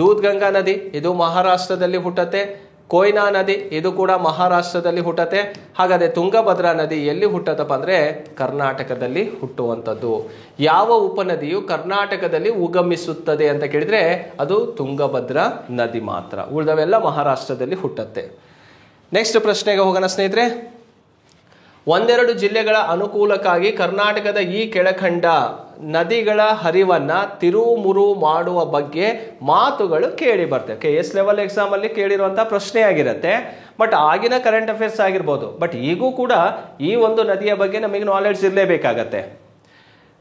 ದೂದ್ ಗಂಗಾ ನದಿ ಇದು ಮಹಾರಾಷ್ಟ್ರದಲ್ಲಿ ಹುಟ್ಟತ್ತೆ. ಕೊಯ್ನಾ ನದಿ ಇದು ಕೂಡ ಮಹಾರಾಷ್ಟ್ರದಲ್ಲಿ ಹುಟ್ಟತ್ತೆ. ಹಾಗಾದ್ರೆ ತುಂಗಭದ್ರಾ ನದಿ ಎಲ್ಲಿ ಹುಟ್ಟತ್ತಪ್ಪ ಅಂದ್ರೆ ಕರ್ನಾಟಕದಲ್ಲಿ ಹುಟ್ಟುವಂಥದ್ದು. ಯಾವ ಉಪನದಿಯು ಕರ್ನಾಟಕದಲ್ಲಿ ಉಗಮಿಸುತ್ತದೆ ಅಂತ ಕೇಳಿದ್ರೆ ಅದು ತುಂಗಭದ್ರಾ ನದಿ ಮಾತ್ರ. ಉಳಿದವೆಲ್ಲ ಮಹಾರಾಷ್ಟ್ರದಲ್ಲಿ ಹುಟ್ಟತ್ತೆ. ನೆಕ್ಸ್ಟ್ ಪ್ರಶ್ನೆಗೆ ಹೋಗೋಣ ಸ್ನೇಹಿತರೆ. ಒಂದೆರಡು ಜಿಲ್ಲೆಗಳ ಅನುಕೂಲಕ್ಕಾಗಿ ಕರ್ನಾಟಕದ ಈ ಕೆಳಕಂಡ ನದಿಗಳ ಹರಿವನ್ನ ತಿರುಮುರು ಮಾಡುವ ಬಗ್ಗೆ ಮಾತುಗಳು ಕೇಳಿ ಬರ್ತವೆ. KS ಲೆವೆಲ್ ಎಕ್ಸಾಮ್ ಅಲ್ಲಿ ಕೇಳಿರುವಂತಹ ಪ್ರಶ್ನೆ ಆಗಿರುತ್ತೆ. ಬಟ್ ಆಗಿನ ಕರೆಂಟ್ ಅಫೇರ್ಸ್ ಆಗಿರ್ಬೋದು. ಬಟ್ ಈಗೂ ಕೂಡ ಈ ಒಂದು ನದಿಯ ಬಗ್ಗೆ ನಮಗೆ ನಾಲೆಡ್ಜ್ ಇರಲೇಬೇಕಾಗತ್ತೆ.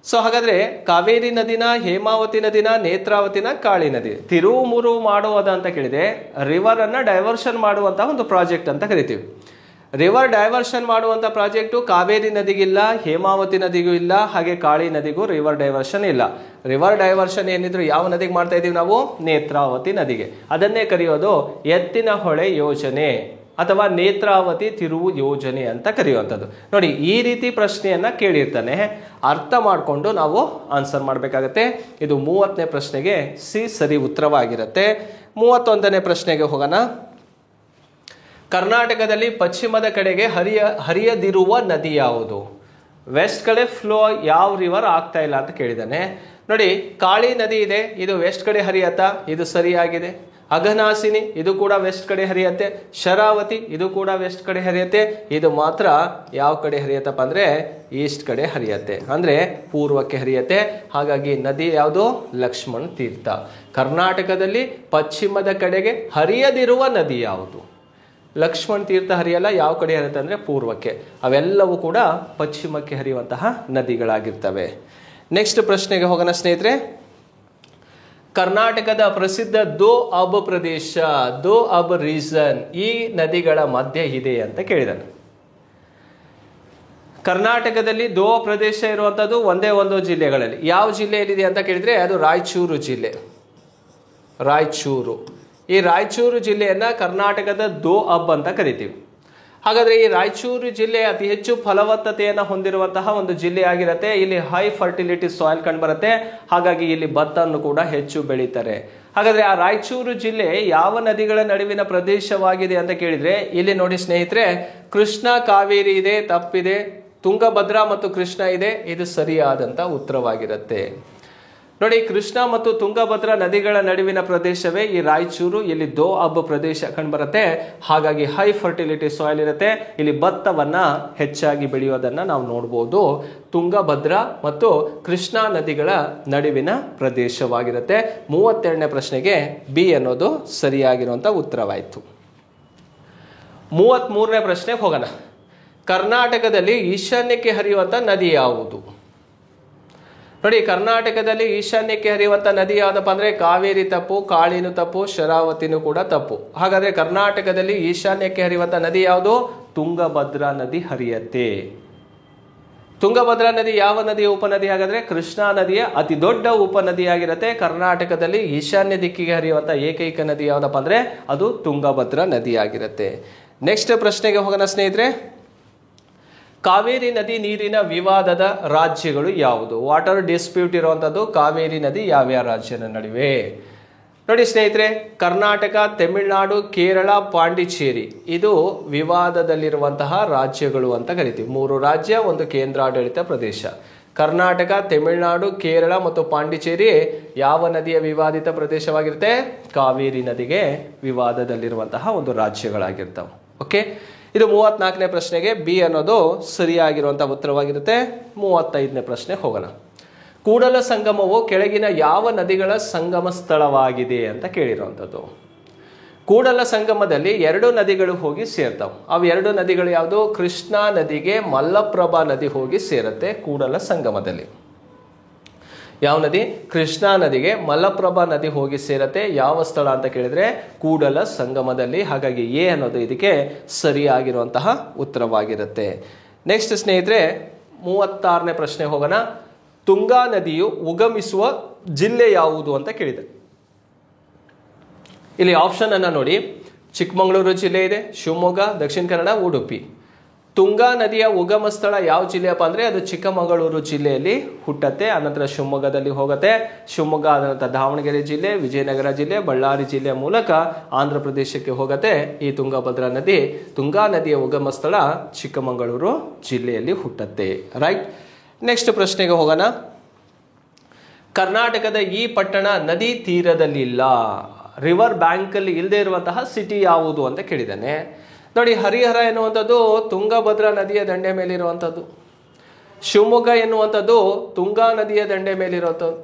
ಸೊ ಹಾಗಾದ್ರೆ ಕಾವೇರಿ ನದಿನ, ಹೇಮಾವತಿ ನದಿನ, ನೇತ್ರಾವತಿನ, ಕಾಳಿ ನದಿ ತಿರುಮುರು ಮಾಡುವುದು ಅಂತ ಕೇಳಿದೆ ರಿವರ್ ಅನ್ನ ಡೈವರ್ಷನ್ ಮಾಡುವಂತಹ ಒಂದು ಪ್ರಾಜೆಕ್ಟ್ ಅಂತ ಕರಿತೀವಿ. ರಿವರ್ ಡೈವರ್ಷನ್ ಮಾಡುವಂತ ಪ್ರಾಜೆಕ್ಟು ಕಾವೇರಿ ನದಿಗಿಲ್ಲ, ಹೇಮಾವತಿ ನದಿಗೂ ಇಲ್ಲ, ಹಾಗೆ ಕಾಳಿ ನದಿಗೂ ರಿವರ್ ಡೈವರ್ಷನ್ ಇಲ್ಲ. ರಿವರ್ ಡೈವರ್ಷನ್ ಏನಿದ್ರು ಯಾವ ನದಿಗೆ ಮಾಡ್ತಾ ಇದೀವಿ ನಾವು? ನೇತ್ರಾವತಿ ನದಿಗೆ. ಅದನ್ನೇ ಕರೆಯೋದು ಎತ್ತಿನ ಹೊಳೆ ಯೋಜನೆ ಅಥವಾ ನೇತ್ರಾವತಿ ತಿರುವು ಯೋಜನೆ ಅಂತ ಕರೆಯುವಂಥದ್ದು. ನೋಡಿ ಈ ರೀತಿ ಪ್ರಶ್ನೆಯನ್ನ ಕೇಳಿರ್ತಾನೆ, ಅರ್ಥ ಮಾಡಿಕೊಂಡು ನಾವು ಆನ್ಸರ್ ಮಾಡಬೇಕಾಗತ್ತೆ. ಇದು 30ನೇ ಪ್ರಶ್ನೆಗೆ ಸಿ ಸರಿ ಉತ್ತರವಾಗಿರುತ್ತೆ. 31ನೇ ಪ್ರಶ್ನೆಗೆ ಹೋಗೋಣ. ಕರ್ನಾಟಕದಲ್ಲಿ ಪಶ್ಚಿಮದ ಕಡೆಗೆ ಹರಿಯದಿರುವ ನದಿ ಯಾವುದು? ವೆಸ್ಟ್ ಕಡೆ ಫ್ಲೋ ಯಾವ ರಿವರ್ ಆಗ್ತಾ ಇಲ್ಲ ಅಂತ ಕೇಳಿದಾನೆ. ನೋಡಿ ಕಾಳಿ ನದಿ ಇದೆ, ಇದು ವೆಸ್ಟ್ ಕಡೆ ಹರಿಯತ್ತಾ? ಇದು ಸರಿಯಾಗಿದೆ. ಅಘನಾಸಿನಿ ಇದು ಕೂಡ ವೆಸ್ಟ್ ಕಡೆ ಹರಿಯತ್ತೆ. ಶರಾವತಿ ಇದು ಕೂಡ ವೆಸ್ಟ್ ಕಡೆ ಹರಿಯತ್ತೆ. ಇದು ಮಾತ್ರ ಯಾವ ಕಡೆ ಹರಿಯತ್ತಪ್ಪ ಅಂದ್ರೆ ಈಸ್ಟ್ ಕಡೆ ಹರಿಯತ್ತೆ, ಅಂದ್ರೆ ಪೂರ್ವಕ್ಕೆ ಹರಿಯತ್ತೆ. ಹಾಗಾಗಿ ನದಿ ಯಾವುದು? ಲಕ್ಷ್ಮಣ ತೀರ್ಥ. ಕರ್ನಾಟಕದಲ್ಲಿ ಪಶ್ಚಿಮದ ಕಡೆಗೆ ಹರಿಯದಿರುವ ನದಿ ಯಾವುದು? ಲಕ್ಷ್ಮಣ ತೀರ್ಥ ಹರಿಯಲ್ಲ. ಯಾವ ಕಡೆ ಹರಿಯುತ್ತೆ ಅಂದ್ರೆ ಪೂರ್ವಕ್ಕೆ. ಅವೆಲ್ಲವೂ ಕೂಡ ಪಶ್ಚಿಮಕ್ಕೆ ಹರಿಯುವಂತಹ ನದಿಗಳಾಗಿರ್ತವೆ. ನೆಕ್ಸ್ಟ್ ಪ್ರಶ್ನೆಗೆ ಹೋಗೋಣ ಸ್ನೇಹಿತರೆ. ಕರ್ನಾಟಕದ ಪ್ರಸಿದ್ಧ ದೋ ಅಬ್ ಪ್ರದೇಶ, ದೋ ಅಬ್ ರೀಸನ್ ಈ ನದಿಗಳ ಮಧ್ಯೆ ಇದೆ ಅಂತ ಕೇಳಿದಾನೆ. ಕರ್ನಾಟಕದಲ್ಲಿ ದೋ ಪ್ರದೇಶ ಇರುವಂತದ್ದು ಒಂದೇ ಒಂದು ಜಿಲ್ಲೆಗಳಲ್ಲಿ. ಯಾವ ಜಿಲ್ಲೆಯಲ್ಲಿದೆ ಅಂತ ಕೇಳಿದ್ರೆ ಅದು ರಾಯಚೂರು ಜಿಲ್ಲೆ. ರಾಯಚೂರು, ಈ ರಾಯಚೂರು ಜಿಲ್ಲೆಯನ್ನ ಕರ್ನಾಟಕದ ದೋ ಅಬ್ ಅಂತ ಕರಿತೀವಿ. ಹಾಗಾದ್ರೆ ಈ ರಾಯಚೂರು ಜಿಲ್ಲೆ ಅತಿ ಹೆಚ್ಚು ಫಲವತ್ತತೆಯನ್ನು ಹೊಂದಿರುವಂತಹ ಒಂದು ಜಿಲ್ಲೆ ಆಗಿರುತ್ತೆ. ಇಲ್ಲಿ ಹೈ ಫರ್ಟಿಲಿಟಿ ಸಾಯಿಲ್ ಕಂಡುಬರುತ್ತೆ. ಹಾಗಾಗಿ ಇಲ್ಲಿ ಭತ್ತವನ್ನು ಕೂಡ ಹೆಚ್ಚು ಬೆಳೀತಾರೆ. ಹಾಗಾದ್ರೆ ಆ ರಾಯಚೂರು ಜಿಲ್ಲೆ ಯಾವ ನದಿಗಳ ನಡುವಿನ ಪ್ರದೇಶವಾಗಿದೆ ಅಂತ ಕೇಳಿದ್ರೆ ಇಲ್ಲಿ ನೋಡಿ ಸ್ನೇಹಿತರೆ, ಕೃಷ್ಣ ಕಾವೇರಿ ಇದೆ, ತಪ್ಪಿದೆ. ತುಂಗಭದ್ರಾ ಮತ್ತು ಕೃಷ್ಣ ಇದೆ, ಇದು ಸರಿಯಾದಂತ ಉತ್ತರವಾಗಿರುತ್ತೆ. ನೋಡಿ, ಕೃಷ್ಣ ಮತ್ತು ತುಂಗಭದ್ರಾ ನದಿಗಳ ನಡುವಿನ ಪ್ರದೇಶವೇ ಈ ರಾಯಚೂರು. ಇಲ್ಲಿ ದೋ ಅಬ್ ಪ್ರದೇಶ ಕಂಡುಬರುತ್ತೆ. ಹಾಗಾಗಿ ಹೈ ಫರ್ಟಿಲಿಟಿ ಸಾಯಿಲ್ ಇರುತ್ತೆ. ಇಲ್ಲಿ ಭತ್ತವನ್ನ ಹೆಚ್ಚಾಗಿ ಬೆಳೆಯೋದನ್ನ ನಾವು ನೋಡ್ಬೋದು. ತುಂಗಭದ್ರಾ ಮತ್ತು ಕೃಷ್ಣಾ ನದಿಗಳ ನಡುವಿನ ಪ್ರದೇಶವಾಗಿರುತ್ತೆ. 32ನೇ ಪ್ರಶ್ನೆಗೆ ಬಿ ಅನ್ನೋದು ಸರಿಯಾಗಿರುವಂತ ಉತ್ತರವಾಯಿತು. 33ನೇ ಪ್ರಶ್ನೆಗೆ ಹೋಗೋಣ. ಕರ್ನಾಟಕದಲ್ಲಿ ಈಶಾನ್ಯಕ್ಕೆ ಹರಿಯುವಂತ ನದಿ ಯಾವುದು? ನೋಡಿ, ಕರ್ನಾಟಕದಲ್ಲಿ ಈಶಾನ್ಯಕ್ಕೆ ಹರಿಯುವಂತ ನದಿ ಯಾವ್ದಪ್ಪ ಅಂದ್ರೆ ಕಾವೇರಿ ತಪ್ಪು, ಕಾಳಿನೂ ತಪ್ಪು, ಶರಾವತಿನೂ ಕೂಡ ತಪ್ಪು. ಹಾಗಾದ್ರೆ ಕರ್ನಾಟಕದಲ್ಲಿ ಈಶಾನ್ಯಕ್ಕೆ ಹರಿಯುವಂತ ನದಿ ಯಾವುದು? ತುಂಗಭದ್ರಾ ನದಿ ಹರಿಯತ್ತೆ. ತುಂಗಭದ್ರಾ ನದಿ ಯಾವ ನದಿಯ ಉಪನದಿ? ಹಾಗಾದ್ರೆ ಕೃಷ್ಣಾ ನದಿಯ ಅತಿ ದೊಡ್ಡ ಉಪನದಿಯಾಗಿರುತ್ತೆ. ಕರ್ನಾಟಕದಲ್ಲಿ ಈಶಾನ್ಯ ದಿಕ್ಕಿಗೆ ಹರಿಯುವಂತ ಏಕೈಕ ನದಿ ಯಾವ್ದಪ್ಪ ಅಂದ್ರೆ ಅದು ತುಂಗಭದ್ರಾ ನದಿಯಾಗಿರುತ್ತೆ. ನೆಕ್ಸ್ಟ್ ಪ್ರಶ್ನೆಗೆ ಹೋಗೋಣ ಸ್ನೇಹಿತರೆ. ಕಾವೇರಿ ನದಿ ನೀರಿನ ವಿವಾದದ ರಾಜ್ಯಗಳು ಯಾವುದು? ವಾಟರ್ ಡಿಸ್ಪ್ಯೂಟ್ ಇರುವಂತದ್ದು ಕಾವೇರಿ ನದಿ ಯಾವ್ಯಾವ ರಾಜ್ಯದ ನಡುವೆ? ನೋಡಿ ಸ್ನೇಹಿತರೆ, ಕರ್ನಾಟಕ, ತಮಿಳುನಾಡು, ಕೇರಳ, ಪಾಂಡಿಚೇರಿ ಇದು ವಿವಾದದಲ್ಲಿರುವಂತಹ ರಾಜ್ಯಗಳು ಅಂತ ಕರಿತೀವಿ. 3 ರಾಜ್ಯ, 1 ಕೇಂದ್ರಾಡಳಿತ ಪ್ರದೇಶ. ಕರ್ನಾಟಕ, ತಮಿಳುನಾಡು, ಕೇರಳ ಮತ್ತು ಪಾಂಡಿಚೇರಿ ಯಾವ ನದಿಯ ವಿವಾದಿತ ಪ್ರದೇಶವಾಗಿರುತ್ತೆ? ಕಾವೇರಿ ನದಿಗೆ ವಿವಾದದಲ್ಲಿರುವಂತಹ ಒಂದು ರಾಜ್ಯಗಳಾಗಿರ್ತವೆ. ಓಕೆ, ಇದು 34ನೇ ಪ್ರಶ್ನೆಗೆ ಬಿ ಅನ್ನೋದು ಸರಿಯಾಗಿರುವಂತಹ ಉತ್ತರವಾಗಿರುತ್ತೆ. 35ನೇ ಪ್ರಶ್ನೆ ಹೋಗೋಣ. ಕೂಡಲ ಸಂಗಮವು ಕೆಳಗಿನ ಯಾವ ನದಿಗಳ ಸಂಗಮ ಸ್ಥಳವಾಗಿದೆ ಅಂತ ಕೇಳಿರುವಂಥದ್ದು. ಕೂಡಲ ಸಂಗಮದಲ್ಲಿ 2 ನದಿಗಳು ಹೋಗಿ ಸೇರ್ತಾವೆ. ಅವು 2 ನದಿಗಳು ಯಾವುದು? ಕೃಷ್ಣಾ ನದಿಗೆ ಮಲ್ಲಪ್ರಭಾ ನದಿ ಹೋಗಿ ಸೇರುತ್ತೆ ಕೂಡಲ ಸಂಗಮದಲ್ಲಿ. ಯಾವ ನದಿ? ಕೃಷ್ಣಾ ನದಿಗೆ ಮಲ್ಲಪ್ರಭಾ ನದಿ ಹೋಗಿ ಸೇರತ್ತೆ. ಯಾವ ಸ್ಥಳ ಅಂತ ಕೇಳಿದ್ರೆ ಕೂಡಲ ಸಂಗಮದಲ್ಲಿ. ಹಾಗಾಗಿ ಎ ಅನ್ನೋದು ಇದಕ್ಕೆ ಸರಿಯಾಗಿರುವಂತಹ ಉತ್ತರವಾಗಿರುತ್ತೆ. ನೆಕ್ಸ್ಟ್ ಸ್ನೇಹಿತರೆ, 36ನೇ ಪ್ರಶ್ನೆ ಹೋಗೋಣ. ತುಂಗಾ ನದಿಯು ಉಗಮಿಸುವ ಜಿಲ್ಲೆ ಯಾವುದು ಅಂತ ಕೇಳಿದೆ. ಇಲ್ಲಿ ಆಪ್ಷನ್ ಅನ್ನ ನೋಡಿ. ಚಿಕ್ಕಮಗಳೂರು ಜಿಲ್ಲೆ ಇದೆ, ಶಿವಮೊಗ್ಗ, ದಕ್ಷಿಣ ಕನ್ನಡ, ಉಡುಪಿ. ತುಂಗಾ ನದಿಯ ಉಗಮ ಸ್ಥಳ ಯಾವ ಜಿಲ್ಲೆಯಪ್ಪ ಅಂದ್ರೆ ಅದು ಚಿಕ್ಕಮಗಳೂರು ಜಿಲ್ಲೆಯಲ್ಲಿ ಹುಟ್ಟತ್ತೆ. ಅನಂತರ ಶಿವಮೊಗ್ಗದಲ್ಲಿ ಹೋಗುತ್ತೆ. ಶಿವಮೊಗ್ಗ ಆದ ದಾವಣಗೆರೆ ಜಿಲ್ಲೆ, ವಿಜಯನಗರ ಜಿಲ್ಲೆ, ಬಳ್ಳಾರಿ ಜಿಲ್ಲೆಯ ಮೂಲಕ ಆಂಧ್ರ ಪ್ರದೇಶಕ್ಕೆ ಹೋಗುತ್ತೆ ಈ ತುಂಗಭದ್ರಾ ನದಿ. ತುಂಗಾ ನದಿಯ ಉಗಮ ಸ್ಥಳ ಚಿಕ್ಕಮಗಳೂರು ಜಿಲ್ಲೆಯಲ್ಲಿ ಹುಟ್ಟತ್ತೆ. ರೈಟ್. ನೆಕ್ಸ್ಟ್ ಪ್ರಶ್ನೆಗೆ ಹೋಗೋಣ. ಕರ್ನಾಟಕದ ಈ ಪಟ್ಟಣ ನದಿ ತೀರದಲ್ಲಿಲ್ಲ, ರಿವರ್ ಬ್ಯಾಂಕ್ ಅಲ್ಲಿ ಇಲ್ಲದೆ ಇರುವಂತಹ ಸಿಟಿ ಯಾವುದು ಅಂತ ಕೇಳಿದ್ದಾನೆ. ನೋಡಿ, ಹರಿಹರ ಎನ್ನುವಂಥದ್ದು ತುಂಗಭದ್ರಾ ನದಿಯ ದಂಡೆ ಮೇಲಿರುವಂಥದ್ದು. ಶಿವಮೊಗ್ಗ ಎನ್ನುವಂಥದ್ದು ತುಂಗಾ ನದಿಯ ದಂಡೆ ಮೇಲಿರುವಂಥದ್ದು,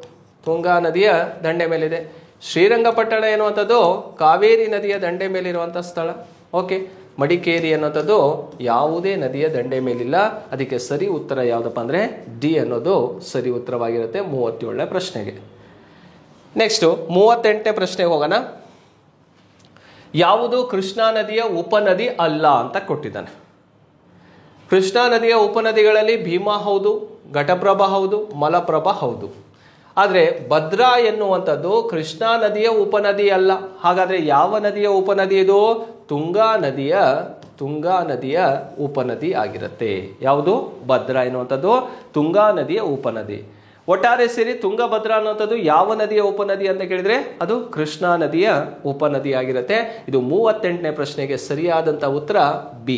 ತುಂಗಾ ನದಿಯ ದಂಡೆ ಮೇಲಿದೆ. ಶ್ರೀರಂಗಪಟ್ಟಣ ಎನ್ನುವಂಥದ್ದು ಕಾವೇರಿ ನದಿಯ ದಂಡೆ ಮೇಲಿರುವಂಥ ಸ್ಥಳ. ಓಕೆ, ಮಡಿಕೇರಿ ಅನ್ನೋಂಥದ್ದು ಯಾವುದೇ ನದಿಯ ದಂಡೆ ಮೇಲಿಲ್ಲ. ಅದಕ್ಕೆ ಸರಿ ಉತ್ತರ ಯಾವುದಪ್ಪ ಅಂದರೆ ಡಿ ಅನ್ನೋದು ಸರಿ ಉತ್ತರವಾಗಿರುತ್ತೆ 37ನೇ ಪ್ರಶ್ನೆಗೆ. ನೆಕ್ಸ್ಟು 38ನೇ ಪ್ರಶ್ನೆಗೆ ಹೋಗೋಣ. ಯಾವುದು ಕೃಷ್ಣಾ ನದಿಯ ಉಪನದಿ ಅಲ್ಲ ಅಂತ ಕೊಟ್ಟಿದ್ದಾನೆ. ಕೃಷ್ಣಾ ನದಿಯ ಉಪನದಿಗಳಲ್ಲಿ ಭೀಮಾ ಹೌದು, ಘಟಪ್ರಭಾ ಹೌದು, ಮಲಪ್ರಭಾ ಹೌದು. ಆದರೆ ಭದ್ರಾ ಎನ್ನುವಂಥದ್ದು ಕೃಷ್ಣಾ ನದಿಯ ಉಪನದಿ ಅಲ್ಲ. ಹಾಗಾದರೆ ಯಾವ ನದಿಯ ಉಪನದಿ ಇದು? ತುಂಗಾ ನದಿಯ ಉಪನದಿ ಆಗಿರುತ್ತೆ. ಯಾವುದು? ಭದ್ರಾ ಎನ್ನುವಂಥದ್ದು ತುಂಗಾ ನದಿಯ ಉಪನದಿ. ಒಟ್ಟಾರೆ ಸೇರಿ ತುಂಗಭದ್ರಾ ಅನ್ನುವಂಥದ್ದು ಯಾವ ನದಿಯ ಉಪನದಿ ಅಂತ ಕೇಳಿದ್ರೆ ಅದು ಕೃಷ್ಣಾ ನದಿಯ ಉಪನದಿ ಆಗಿರುತ್ತೆ. ಇದು 38ನೇ ಪ್ರಶ್ನೆಗೆ ಸರಿಯಾದಂಥ ಉತ್ತರ ಬಿ.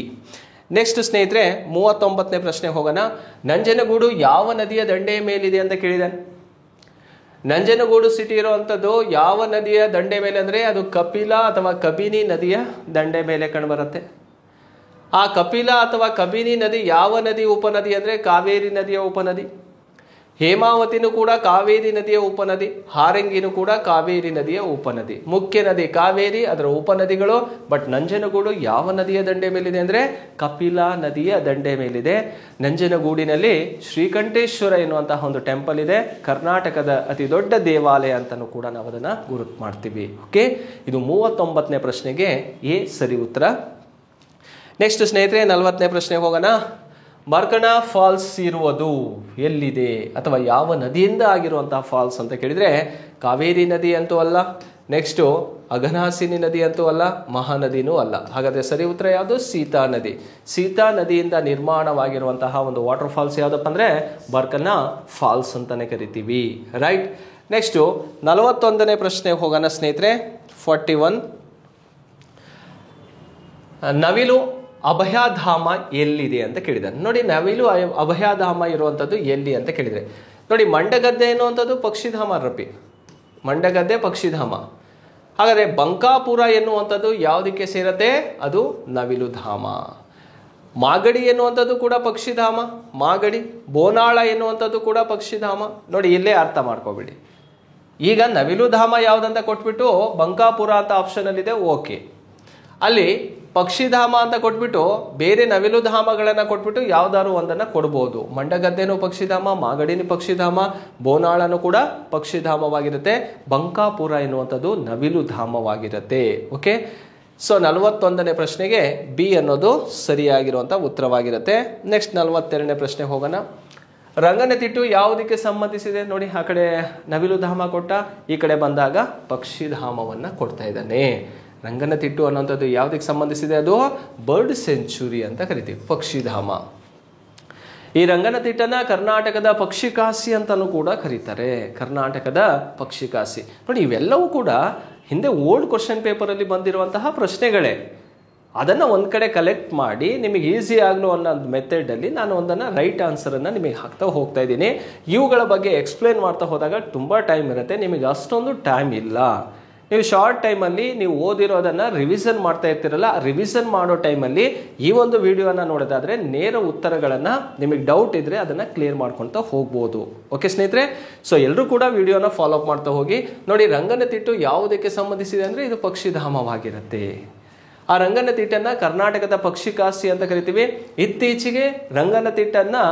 ನೆಕ್ಸ್ಟ್ ಸ್ನೇಹಿತರೆ 39ನೇ ಪ್ರಶ್ನೆ ಹೋಗೋಣ. ನಂಜನಗೂಡು ಯಾವ ನದಿಯ ದಂಡೆಯ ಮೇಲಿದೆ ಅಂತ ಕೇಳಿದಾನೆ. ನಂಜನಗೂಡು ಸಿಟಿ ಇರುವಂಥದ್ದು ಯಾವ ನದಿಯ ದಂಡೆ ಮೇಲೆ ಅಂದರೆ ಅದು ಕಪಿಲಾ ಅಥವಾ ಕಬಿನಿ ನದಿಯ ದಂಡೆ ಮೇಲೆ ಕಂಡುಬರುತ್ತೆ. ಆ ಕಪಿಲಾ ಅಥವಾ ಕಬಿನಿ ನದಿ ಯಾವ ನದಿ ಉಪನದಿ ಅಂದರೆ ಕಾವೇರಿ ನದಿಯ ಉಪನದಿ. ಹೇಮಾವತಿನೂ ಕೂಡ ಕಾವೇರಿ ನದಿಯ ಉಪನದಿ, ಹಾರಂಗಿನೂ ಕೂಡ ಕಾವೇರಿ ನದಿಯ ಉಪನದಿ. ಮುಖ್ಯ ನದಿ ಕಾವೇರಿ, ಅದರ ಉಪನದಿಗಳು. ಬಟ್ ನಂಜನಗೂಡು ಯಾವ ನದಿಯ ದಂಡೆ ಮೇಲಿದೆ ಅಂದರೆ ಕಪಿಲಾ ನದಿಯ ದಂಡೆ ಮೇಲಿದೆ. ನಂಜನಗೂಡಿನಲ್ಲಿ ಶ್ರೀಕಂಠೇಶ್ವರ ಎನ್ನುವಂತಹ ಒಂದು ಟೆಂಪಲ್ ಇದೆ. ಕರ್ನಾಟಕದ ಅತಿ ದೊಡ್ಡ ದೇವಾಲಯ ಅಂತಲೂ ಕೂಡ ನಾವು ಅದನ್ನು ಗುರುತು ಮಾಡ್ತೀವಿ. ಓಕೆ, ಇದು 39ನೇ ಪ್ರಶ್ನೆಗೆ ಎ ಸರಿ ಉತ್ತರ. ನೆಕ್ಸ್ಟ್ ಸ್ನೇಹಿತರೆ 40ನೇ ಪ್ರಶ್ನೆಗೆ ಹೋಗೋಣ. ಮರ್ಕಣ ಫಾಲ್ಸ್ ಇರುವುದು ಎಲ್ಲಿದೆ ಅಥವಾ ಯಾವ ನದಿಯಿಂದ ಆಗಿರುವಂತಹ ಫಾಲ್ಸ್ ಅಂತ ಕೇಳಿದರೆ ಕಾವೇರಿ ನದಿ ಅಂತೂ ಅಲ್ಲ, ನೆಕ್ಸ್ಟು ಅಘನಾಸಿನಿ ನದಿ ಅಂತೂ ಅಲ್ಲ, ಮಹಾನದಿನೂ ಅಲ್ಲ. ಹಾಗಾದರೆ ಸರಿ ಉತ್ತರ ಯಾವುದು? ಸೀತಾ ನದಿ. ಸೀತಾ ನದಿಯಿಂದ ನಿರ್ಮಾಣವಾಗಿರುವಂತಹ ಒಂದು ವಾಟರ್ ಫಾಲ್ಸ್ ಯಾವುದಪ್ಪ ಅಂದರೆ ಬರ್ಕನ ಫಾಲ್ಸ್ ಅಂತಲೇ ಕರಿತೀವಿ. ರೈಟ್. ನೆಕ್ಸ್ಟು 41ನೇ ಪ್ರಶ್ನೆ ಹೋಗೋಣ ಸ್ನೇಹಿತರೆ. 41. ನವಿಲು ಅಭಯಧಾಮ ಎಲ್ಲಿದೆ ಅಂತ ಕೇಳಿದ್ದಾನೆ. ನೋಡಿ, ನವಿಲು ಅಭಯಧಾಮ ಇರುವಂಥದ್ದು ಎಲ್ಲಿ ಅಂತ ಕೇಳಿದರೆ ನೋಡಿ ಮಂಡಗದ್ದೆ ಎನ್ನುವಂಥದ್ದು ಪಕ್ಷಿಧಾಮ ರಪಿ, ಮಂಡಗದ್ದೆ ಪಕ್ಷಿಧಾಮ. ಹಾಗಾದರೆ ಬಂಕಾಪುರ ಎನ್ನುವಂಥದ್ದು ಯಾವುದಕ್ಕೆ ಸೇರತ್ತೆ? ಅದು ನವಿಲುಧಾಮ. ಮಾಗಡಿ ಎನ್ನುವಂಥದ್ದು ಕೂಡ ಪಕ್ಷಿಧಾಮ, ಮಾಗಡಿ. ಬೋನಾಳ ಎನ್ನುವಂಥದ್ದು ಕೂಡ ಪಕ್ಷಿಧಾಮ. ನೋಡಿ ಇಲ್ಲೇ ಅರ್ಥ ಮಾಡ್ಕೋಬೇಡಿ. ಈಗ ನವಿಲುಧಾಮ ಯಾವುದಂತ ಕೊಟ್ಬಿಟ್ಟು ಬಂಕಾಪುರ ಅಂತ ಆಪ್ಷನಲ್ಲಿದೆ, ಓಕೆ. ಅಲ್ಲಿ ಪಕ್ಷಿಧಾಮ ಅಂತ ಕೊಟ್ಬಿಟ್ಟು ಬೇರೆ ನವಿಲುಧಾಮಗಳನ್ನು ಕೊಟ್ಬಿಟ್ಟು ಯಾವ್ದಾದ್ರು ಒಂದನ್ನು ಕೊಡ್ಬೋದು. ಮಂಡಗದ್ದೆನೂ ಪಕ್ಷಿಧಾಮ, ಮಾಗಡಿನೂ ಪಕ್ಷಿಧಾಮ, ಬೋನಾಳನು ಕೂಡ ಪಕ್ಷಿಧಾಮವಾಗಿರುತ್ತೆ. ಬಂಕಾಪುರ ಎನ್ನುವಂಥದ್ದು ನವಿಲುಧಾಮವಾಗಿರುತ್ತೆ. ಓಕೆ. ಸೊ 41ನೇ ಪ್ರಶ್ನೆಗೆ ಬಿ ಅನ್ನೋದು ಸರಿಯಾಗಿರುವಂಥ ಉತ್ತರವಾಗಿರುತ್ತೆ. ನೆಕ್ಸ್ಟ್ 42ನೇ ಪ್ರಶ್ನೆಗೆ ಹೋಗೋಣ. ರಂಗನತಿಟ್ಟು ಯಾವುದಕ್ಕೆ ಸಂಬಂಧಿಸಿದೆ? ನೋಡಿ ಆ ಕಡೆ ನವಿಲುಧಾಮ ಕೊಟ್ಟ, ಈ ಕಡೆ ಬಂದಾಗ ಪಕ್ಷಿಧಾಮವನ್ನು ಕೊಡ್ತಾ ಇದ್ದಾನೆ. ರಂಗನತಿಟ್ಟು ಅನ್ನೋಂಥದ್ದು ಯಾವುದಕ್ಕೆ ಸಂಬಂಧಿಸಿದೆ? ಅದು ಬರ್ಡ್ ಸೆಂಚುರಿ ಅಂತ ಕರಿತೀವಿ, ಪಕ್ಷಿಧಾಮ. ಈ ರಂಗನತಿಟ್ಟನ್ನ ಕರ್ನಾಟಕದ ಪಕ್ಷಿಕಾಸಿ ಅಂತಲೂ ಕೂಡ ಕರೀತಾರೆ, ಕರ್ನಾಟಕದ ಪಕ್ಷಿಕಾಸಿ. ನೋಡಿ ಇವೆಲ್ಲವೂ ಕೂಡ ಹಿಂದೆ ಓಲ್ಡ್ ಕ್ವಶನ್ ಪೇಪರಲ್ಲಿ ಬಂದಿರುವಂತಹ ಪ್ರಶ್ನೆಗಳೇ. ಅದನ್ನು ಒಂದು ಕಡೆ ಕಲೆಕ್ಟ್ ಮಾಡಿ ನಿಮಗೆ ಈಸಿ ಆಗಲು ಅನ್ನೋ ಮೆಥಡಲ್ಲಿ ನಾನು ಒಂದನ್ನು ರೈಟ್ ಆನ್ಸರನ್ನು ನಿಮಗೆ ಹಾಕ್ತಾ ಹೋಗ್ತಾ ಇದ್ದೀನಿ. ಇವುಗಳ ಬಗ್ಗೆ ಎಕ್ಸ್ಪ್ಲೇನ್ ಮಾಡ್ತಾ ಹೋದಾಗ ತುಂಬ ಟೈಮ್ ಇರುತ್ತೆ, ನಿಮಗೆ ಅಷ್ಟೊಂದು ಟೈಮ್ ಇಲ್ಲ. ನೀವು ಶಾರ್ಟ್ ಟೈಮಲ್ಲಿ ನೀವು ಓದಿರೋದನ್ನು ರಿವಿಷನ್ ಮಾಡ್ತಾ ಇರ್ತೀರಲ್ಲ, ಆ ರಿವಿಷನ್ ಮಾಡೋ ಟೈಮಲ್ಲಿ ಈ ಒಂದು ವಿಡಿಯೋನ ನೋಡೋದಾದರೆ ನೇರ ಉತ್ತರಗಳನ್ನು ನಿಮಗೆ ಡೌಟ್ ಇದ್ದರೆ ಅದನ್ನು ಕ್ಲಿಯರ್ ಮಾಡ್ಕೊಳ್ತಾ ಹೋಗ್ಬೋದು. ಓಕೆ ಸ್ನೇಹಿತರೆ, ಸೊ ಎಲ್ಲರೂ ಕೂಡ ವಿಡಿಯೋನ ಫಾಲೋ ಅಪ್ ಮಾಡ್ತಾ ಹೋಗಿ. ನೋಡಿ ರಂಗನತಿಟ್ಟು ಯಾವುದಕ್ಕೆ ಸಂಬಂಧಿಸಿದೆ ಅಂದರೆ ಇದು ಪಕ್ಷಿಧಾಮವಾಗಿರುತ್ತೆ. ಆ ರಂಗನತಿಟ್ಟನ್ನು ಕರ್ನಾಟಕದ ಪಕ್ಷಿಕಾಸಿ ಅಂತ ಕರಿತೀವಿ. ಇತ್ತೀಚೆಗೆ ರಂಗನತಿಟ್ಟನ್ನು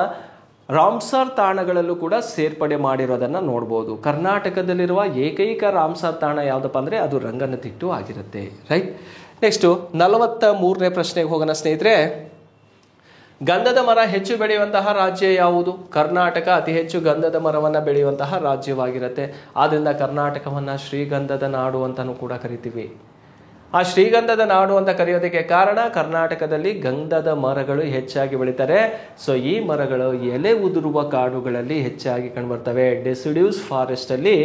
ರಾಮ್ಸರ್ ತಾಣಗಳಲ್ಲೂ ಕೂಡ ಸೇರ್ಪಡೆ ಮಾಡಿರೋದನ್ನು ನೋಡ್ಬೋದು. ಕರ್ನಾಟಕದಲ್ಲಿರುವ ಏಕೈಕ ರಾಮ್ಸರ್ ತಾಣ ಯಾವುದಪ್ಪ ಅಂದರೆ ಅದು ರಂಗನತಿಟ್ಟು ಆಗಿರುತ್ತೆ. ರೈಟ್. ನೆಕ್ಸ್ಟು 43ನೇ ಪ್ರಶ್ನೆಗೆ ಹೋಗೋಣ ಸ್ನೇಹಿತರೆ. ಗಂಧದ ಮರ ಹೆಚ್ಚು ಬೆಳೆಯುವಂತಹ ರಾಜ್ಯ ಯಾವುದು? ಕರ್ನಾಟಕ ಅತಿ ಹೆಚ್ಚು ಗಂಧದ ಮರವನ್ನು ಬೆಳೆಯುವಂತಹ ರಾಜ್ಯವಾಗಿರುತ್ತೆ. ಆದ್ದರಿಂದ ಕರ್ನಾಟಕವನ್ನು ಶ್ರೀಗಂಧದ ನಾಡು ಅಂತಲೂ ಕೂಡ ಕರಿತೀವಿ. ಆ ಶ್ರೀಗಂಧದ ನಾಡು ಅಂತ ಕರೆಯೋದಕ್ಕೆ ಕಾರಣ ಕರ್ನಾಟಕದಲ್ಲಿ ಗಂಧದ ಮರಗಳು ಹೆಚ್ಚಾಗಿ ಬೆಳೀತಾರೆ. ಸೊ ಈ ಮರಗಳು ಎಲೆ ಉದುರುವ ಕಾಡುಗಳಲ್ಲಿ ಹೆಚ್ಚಾಗಿ ಕಂಡುಬರ್ತವೆ. ಡೆಸಿಡ್ಯೂಸ್ ಫಾರೆಸ್ಟಲ್ಲಿ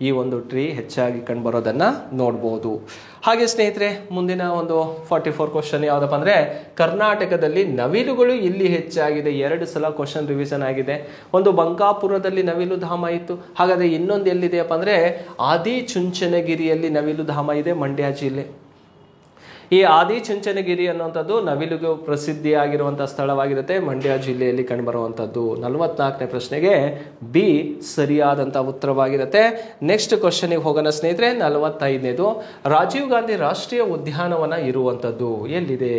ಈ ಒಂದು ಟ್ರೀ ಹೆಚ್ಚಾಗಿ ಕಂಡುಬರೋದನ್ನು ನೋಡ್ಬೋದು. ಹಾಗೆ ಸ್ನೇಹಿತರೆ, ಮುಂದಿನ ಒಂದು 44 ಕ್ವಶನ್ ಯಾವುದಪ್ಪ ಅಂದರೆ ಕರ್ನಾಟಕದಲ್ಲಿ ನವಿಲುಗಳು ಇಲ್ಲಿ ಹೆಚ್ಚಾಗಿದೆ. 2 ಸಲ ಕ್ವಶನ್ ರಿವಿಷನ್ ಆಗಿದೆ. ಒಂದು ಬಂಕಾಪುರದಲ್ಲಿ ನವಿಲುಧಾಮ ಇತ್ತು. ಹಾಗಾದರೆ ಇನ್ನೊಂದು ಎಲ್ಲಿದೆಯಪ್ಪ ಅಂದರೆ ಆದಿಚುಂಚನಗಿರಿಯಲ್ಲಿ ನವಿಲುಧಾಮ ಇದೆ, ಮಂಡ್ಯ ಜಿಲ್ಲೆ. ಈ ಆದಿಚುಂಚನಗಿರಿ ಅನ್ನುವಂಥದ್ದು ನವಿಲಿಗೂ ಪ್ರಸಿದ್ಧಿಯಾಗಿರುವಂಥ ಸ್ಥಳವಾಗಿರುತ್ತೆ, ಮಂಡ್ಯ ಜಿಲ್ಲೆಯಲ್ಲಿ ಕಂಡುಬರುವಂಥದ್ದು. 44ನೇ ಪ್ರಶ್ನೆಗೆ ಬಿ ಸರಿಯಾದಂಥ ಉತ್ತರವಾಗಿರುತ್ತೆ. ನೆಕ್ಸ್ಟ್ ಕ್ವಶನಿಗೆ ಹೋಗೋಣ ಸ್ನೇಹಿತರೆ. 45ನೇದು, ರಾಜೀವ್ ಗಾಂಧಿ ರಾಷ್ಟ್ರೀಯ ಉದ್ಯಾನವನ ಇರುವಂಥದ್ದು ಎಲ್ಲಿದೆ?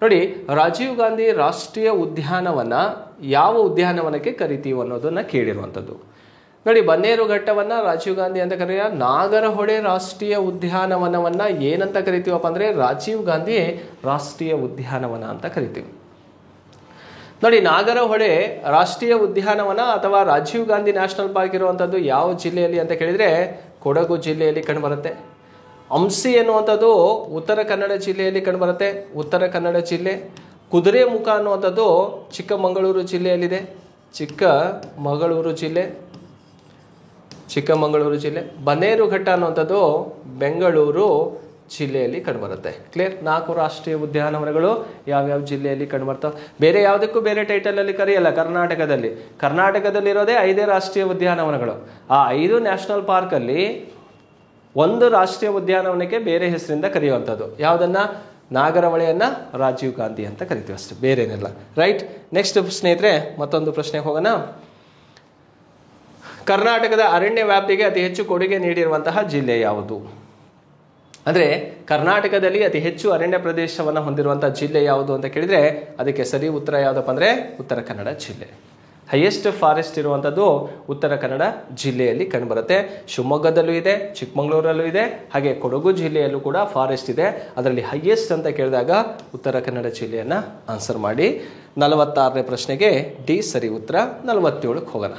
ನೋಡಿ, ರಾಜೀವ್ ಗಾಂಧಿ ರಾಷ್ಟ್ರೀಯ ಉದ್ಯಾನವನ ಯಾವ ಉದ್ಯಾನವನಕ್ಕೆ ಕರಿತೀವಿ ಅನ್ನೋದನ್ನು ಕೇಳಿರುವಂಥದ್ದು. ನೋಡಿ, ಬನ್ನೇರುಘಟ್ಟವನ್ನು ರಾಜೀವ್ ಗಾಂಧಿ ಅಂತ ಕರೆಯ. ನಾಗರಹೊಳೆ ರಾಷ್ಟ್ರೀಯ ಉದ್ಯಾನವನವನ್ನು ಏನಂತ ಕರಿತೀವಪ್ಪ ಅಂದರೆ ರಾಜೀವ್ ಗಾಂಧಿ ರಾಷ್ಟ್ರೀಯ ಉದ್ಯಾನವನ ಅಂತ ಕರಿತೀವಿ. ನೋಡಿ, ನಾಗರಹೊಳೆ ರಾಷ್ಟ್ರೀಯ ಉದ್ಯಾನವನ ಅಥವಾ ರಾಜೀವ್ ಗಾಂಧಿ ನ್ಯಾಷನಲ್ ಪಾರ್ಕ್ ಇರುವಂಥದ್ದು ಯಾವ ಜಿಲ್ಲೆಯಲ್ಲಿ ಅಂತ ಕೇಳಿದರೆ ಕೊಡಗು ಜಿಲ್ಲೆಯಲ್ಲಿ ಕಂಡುಬರುತ್ತೆ. ಹಂಪಿ ಎನ್ನುವಂಥದ್ದು ಉತ್ತರ ಕನ್ನಡ ಜಿಲ್ಲೆಯಲ್ಲಿ ಕಂಡುಬರುತ್ತೆ, ಉತ್ತರ ಕನ್ನಡ ಜಿಲ್ಲೆ. ಕುದುರೆಮುಖ ಅನ್ನುವಂಥದ್ದು ಚಿಕ್ಕಮಗಳೂರು ಜಿಲ್ಲೆಯಲ್ಲಿದೆ, ಚಿಕ್ಕಮಗಳೂರು ಜಿಲ್ಲೆ. ಬನ್ನೇರುಘಟ್ಟ ಅನ್ನುವಂಥದ್ದು ಬೆಂಗಳೂರು ಜಿಲ್ಲೆಯಲ್ಲಿ ಕಂಡುಬರುತ್ತೆ. ಕ್ಲಿಯರ್? 4 ರಾಷ್ಟ್ರೀಯ ಉದ್ಯಾನವನಗಳು ಯಾವ್ಯಾವ ಜಿಲ್ಲೆಯಲ್ಲಿ ಕಂಡುಬರ್ತವೆ. ಬೇರೆ ಯಾವುದಕ್ಕೂ ಬೇರೆ ಟೈಟಲಲ್ಲಿ ಕರೆಯಲ್ಲ. ಕರ್ನಾಟಕದಲ್ಲಿರೋದೇ 5 ರಾಷ್ಟ್ರೀಯ ಉದ್ಯಾನವನಗಳು. ಆ 5 ನ್ಯಾಷನಲ್ ಪಾರ್ಕಲ್ಲಿ ಒಂದು ರಾಷ್ಟ್ರೀಯ ಉದ್ಯಾನವನಕ್ಕೆ ಬೇರೆ ಹೆಸರಿಂದ ಕರೆಯುವಂಥದ್ದು. ಯಾವುದನ್ನು? ನಾಗರಹೊಳೆಯನ್ನು ರಾಜೀವ್ ಗಾಂಧಿ ಅಂತ ಕರಿತೀವಿ ಅಷ್ಟೇ, ಬೇರೇನಿಲ್ಲ. ರೈಟ್. ನೆಕ್ಸ್ಟ್ ಸ್ನೇಹಿತರೆ, ಮತ್ತೊಂದು ಪ್ರಶ್ನೆಗೆ ಹೋಗೋಣ. ಕರ್ನಾಟಕದ ಅರಣ್ಯ ವ್ಯಾಪ್ತಿಗೆ ಅತಿ ಹೆಚ್ಚು ಕೊಡುಗೆ ನೀಡಿರುವಂತಹ ಜಿಲ್ಲೆ ಯಾವುದು? ಅಂದರೆ ಕರ್ನಾಟಕದಲ್ಲಿ ಅತಿ ಹೆಚ್ಚು ಅರಣ್ಯ ಪ್ರದೇಶವನ್ನು ಹೊಂದಿರುವಂತಹ ಜಿಲ್ಲೆ ಯಾವುದು ಅಂತ ಕೇಳಿದರೆ ಅದಕ್ಕೆ ಸರಿ ಉತ್ತರ ಯಾವುದಪ್ಪ ಅಂದರೆ ಉತ್ತರ ಕನ್ನಡ ಜಿಲ್ಲೆ. ಹೈಯೆಸ್ಟ್ ಫಾರೆಸ್ಟ್ ಇರುವಂಥದ್ದು ಉತ್ತರ ಕನ್ನಡ ಜಿಲ್ಲೆಯಲ್ಲಿ ಕಂಡುಬರುತ್ತೆ. ಶಿವಮೊಗ್ಗದಲ್ಲೂ ಇದೆ, ಚಿಕ್ಕಮಗಳೂರಲ್ಲೂ ಇದೆ, ಹಾಗೆ ಕೊಡಗು ಜಿಲ್ಲೆಯಲ್ಲೂ ಕೂಡ ಫಾರೆಸ್ಟ್ ಇದೆ. ಅದರಲ್ಲಿ ಹೈಯೆಸ್ಟ್ ಅಂತ ಕೇಳಿದಾಗ ಉತ್ತರ ಕನ್ನಡ ಜಿಲ್ಲೆಯನ್ನು ಆನ್ಸರ್ ಮಾಡಿ. 46ನೇ ಪ್ರಶ್ನೆಗೆ ಡಿ ಸರಿ ಉತ್ತರ. 47ಕ್ಕೆ ಹೋಗೋಣ.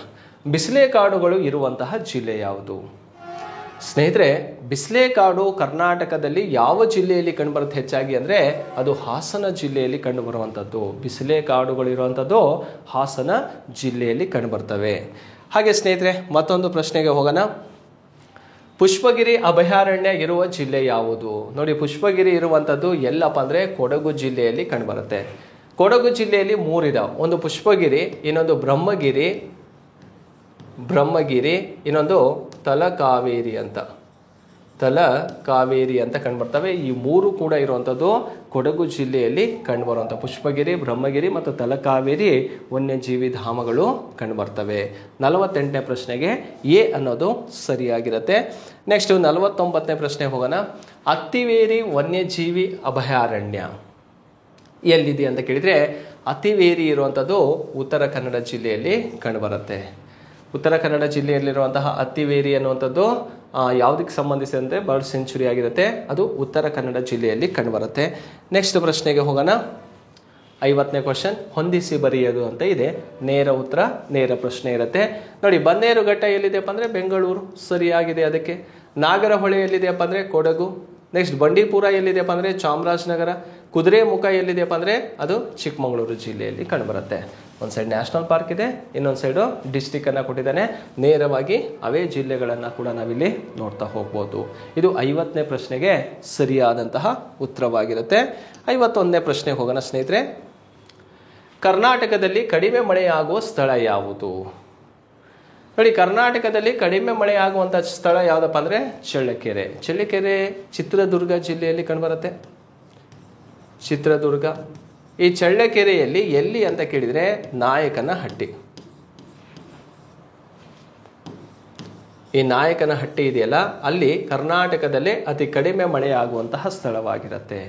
ಬಿಸಿಲೇಕಾಡುಗಳು ಇರುವಂತಹ ಜಿಲ್ಲೆ ಯಾವುದು? ಸ್ನೇಹಿತರೆ, ಬಿಸಿಲೇಕಾಡು ಕರ್ನಾಟಕದಲ್ಲಿ ಯಾವ ಜಿಲ್ಲೆಯಲ್ಲಿ ಕಂಡುಬರುತ್ತೆ ಹೆಚ್ಚಾಗಿ ಅಂದರೆ ಅದು ಹಾಸನ ಜಿಲ್ಲೆಯಲ್ಲಿ ಕಂಡುಬರುವಂಥದ್ದು. ಬಿಸಿಲೇಕಾಡುಗಳು ಇರುವಂಥದ್ದು ಹಾಸನ ಜಿಲ್ಲೆಯಲ್ಲಿ ಕಂಡುಬರ್ತವೆ. ಹಾಗೆ ಸ್ನೇಹಿತರೆ, ಮತ್ತೊಂದು ಪ್ರಶ್ನೆಗೆ ಹೋಗೋಣ. ಪುಷ್ಪಗಿರಿ ಅಭಯಾರಣ್ಯ ಇರುವ ಜಿಲ್ಲೆ ಯಾವುದು? ನೋಡಿ, ಪುಷ್ಪಗಿರಿ ಇರುವಂಥದ್ದು ಎಲ್ಲಪ್ಪ ಅಂದರೆ ಕೊಡಗು ಜಿಲ್ಲೆಯಲ್ಲಿ ಕಂಡುಬರುತ್ತೆ. ಕೊಡಗು ಜಿಲ್ಲೆಯಲ್ಲಿ 3 ಇದಾವೆ. ಒಂದು ಪುಷ್ಪಗಿರಿ, ಇನ್ನೊಂದು ಬ್ರಹ್ಮಗಿರಿ, ಬ್ರಹ್ಮಗಿರಿ, ಇನ್ನೊಂದು ತಲಕಾವೇರಿ ಅಂತ ಕಂಡುಬರ್ತವೆ. ಈ ಮೂರು ಕೂಡ ಇರುವಂಥದ್ದು ಕೊಡಗು ಜಿಲ್ಲೆಯಲ್ಲಿ ಕಂಡುಬರುವಂಥ ಪುಷ್ಪಗಿರಿ, ಬ್ರಹ್ಮಗಿರಿ ಮತ್ತು ತಲಕಾವೇರಿ ವನ್ಯಜೀವಿ ಧಾಮಗಳು ಕಂಡುಬರ್ತವೆ. 48ನೇ ಪ್ರಶ್ನೆಗೆ ಎ ಅನ್ನೋದು ಸರಿಯಾಗಿರುತ್ತೆ. ನೆಕ್ಸ್ಟ್ 49ನೇ ಪ್ರಶ್ನೆ ಹೋಗೋಣ. ಅತ್ತಿವೇರಿ ವನ್ಯಜೀವಿ ಅಭಯಾರಣ್ಯ ಎಲ್ಲಿದೆ ಅಂತ ಕೇಳಿದರೆ, ಅತ್ತಿವೇರಿ ಇರುವಂಥದ್ದು ಉತ್ತರ ಕನ್ನಡ ಜಿಲ್ಲೆಯಲ್ಲಿ ಕಂಡುಬರುತ್ತೆ. ಉತ್ತರ ಕನ್ನಡ ಜಿಲ್ಲೆಯಲ್ಲಿರುವಂತಹ ಅತ್ತಿವೇರಿ ಅನ್ನುವಂಥದ್ದು ಯಾವುದಕ್ಕೆ ಸಂಬಂಧಿಸಿದಂತೆ ಬರ್ಡ್ ಸೆಂಚುರಿ ಆಗಿರುತ್ತೆ, ಅದು ಉತ್ತರ ಕನ್ನಡ ಜಿಲ್ಲೆಯಲ್ಲಿ ಕಂಡುಬರುತ್ತೆ. ನೆಕ್ಸ್ಟ್ ಪ್ರಶ್ನೆಗೆ ಹೋಗೋಣ. 50ನೇ ಕ್ವಶನ್, ಹೊಂದಿಸಿ ಬರೆಯೋದು ಅಂತ ಇದೆ. ನೇರ ಉತ್ತರ, ನೇರ ಪ್ರಶ್ನೆ ಇರುತ್ತೆ. ನೋಡಿ, ಬನ್ನೇರುಘಟ್ಟ ಎಲ್ಲಿದೆಯಪ್ಪ ಅಂದರೆ ಬೆಂಗಳೂರು, ಸರಿಯಾಗಿದೆ. ಅದಕ್ಕೆ ನಾಗರಹೊಳೆ ಎಲ್ಲಿದೆಯಪ್ಪ ಅಂದರೆ ಕೊಡಗು. ನೆಕ್ಸ್ಟ್ ಬಂಡೀಪುರ ಎಲ್ಲಿದೆಯಪ್ಪ ಅಂದರೆ ಚಾಮರಾಜನಗರ. ಕುದುರೆಮುಖ ಎಲ್ಲಿದೆಯಪ್ಪ ಅಂದರೆ ಅದು ಚಿಕ್ಕಮಗಳೂರು ಜಿಲ್ಲೆಯಲ್ಲಿ ಕಂಡುಬರುತ್ತೆ. ಒಂದು ಸೈಡ್ ನ್ಯಾಷನಲ್ ಪಾರ್ಕ್ ಇದೆ, ಇನ್ನೊಂದು ಸೈಡು ಡಿಸ್ಟಿಕ್ಕನ್ನು ಕೊಟ್ಟಿದ್ದಾನೆ. ನೇರವಾಗಿ ಅವೇ ಜಿಲ್ಲೆಗಳನ್ನು ಕೂಡ ನಾವಿಲ್ಲಿ ನೋಡ್ತಾ ಹೋಗ್ಬೋದು. ಇದು 50ನೇ ಪ್ರಶ್ನೆಗೆ ಸರಿಯಾದಂತಹ ಉತ್ತರವಾಗಿರುತ್ತೆ. 51ನೇ ಪ್ರಶ್ನೆ ಹೋಗೋಣ ಸ್ನೇಹಿತರೆ. ಕರ್ನಾಟಕದಲ್ಲಿ ಕಡಿಮೆ ಮಳೆಯಾಗುವ ಸ್ಥಳ ಯಾವುದು? ನೋಡಿ, ಕರ್ನಾಟಕದಲ್ಲಿ ಕಡಿಮೆ ಮಳೆ ಆಗುವಂಥ ಸ್ಥಳ ಯಾವುದಪ್ಪ ಅಂದರೆ ಚಳ್ಳಕೆರೆ. ಚಿತ್ರದುರ್ಗ ಜಿಲ್ಲೆಯಲ್ಲಿ ಕಂಡುಬರುತ್ತೆ. ಚಿತ್ರದುರ್ಗ. ಈ ಚಳ್ಳಕೆರೆಯಲ್ಲಿ ಎಲ್ಲಿ ಅಂತ ಕೇಳಿದರೆ ನಾಯಕನಹಟ್ಟಿ. ಈ ನಾಯಕನಹಟ್ಟಿ ಇದೆಯಲ್ಲ, ಅಲ್ಲಿ ಕರ್ನಾಟಕದಲ್ಲೇ ಅತಿ ಕಡಿಮೆ ಮಳೆ ಆಗುವಂತಹ ಸ್ಥಳವಾಗಿರುತ್ತೆ.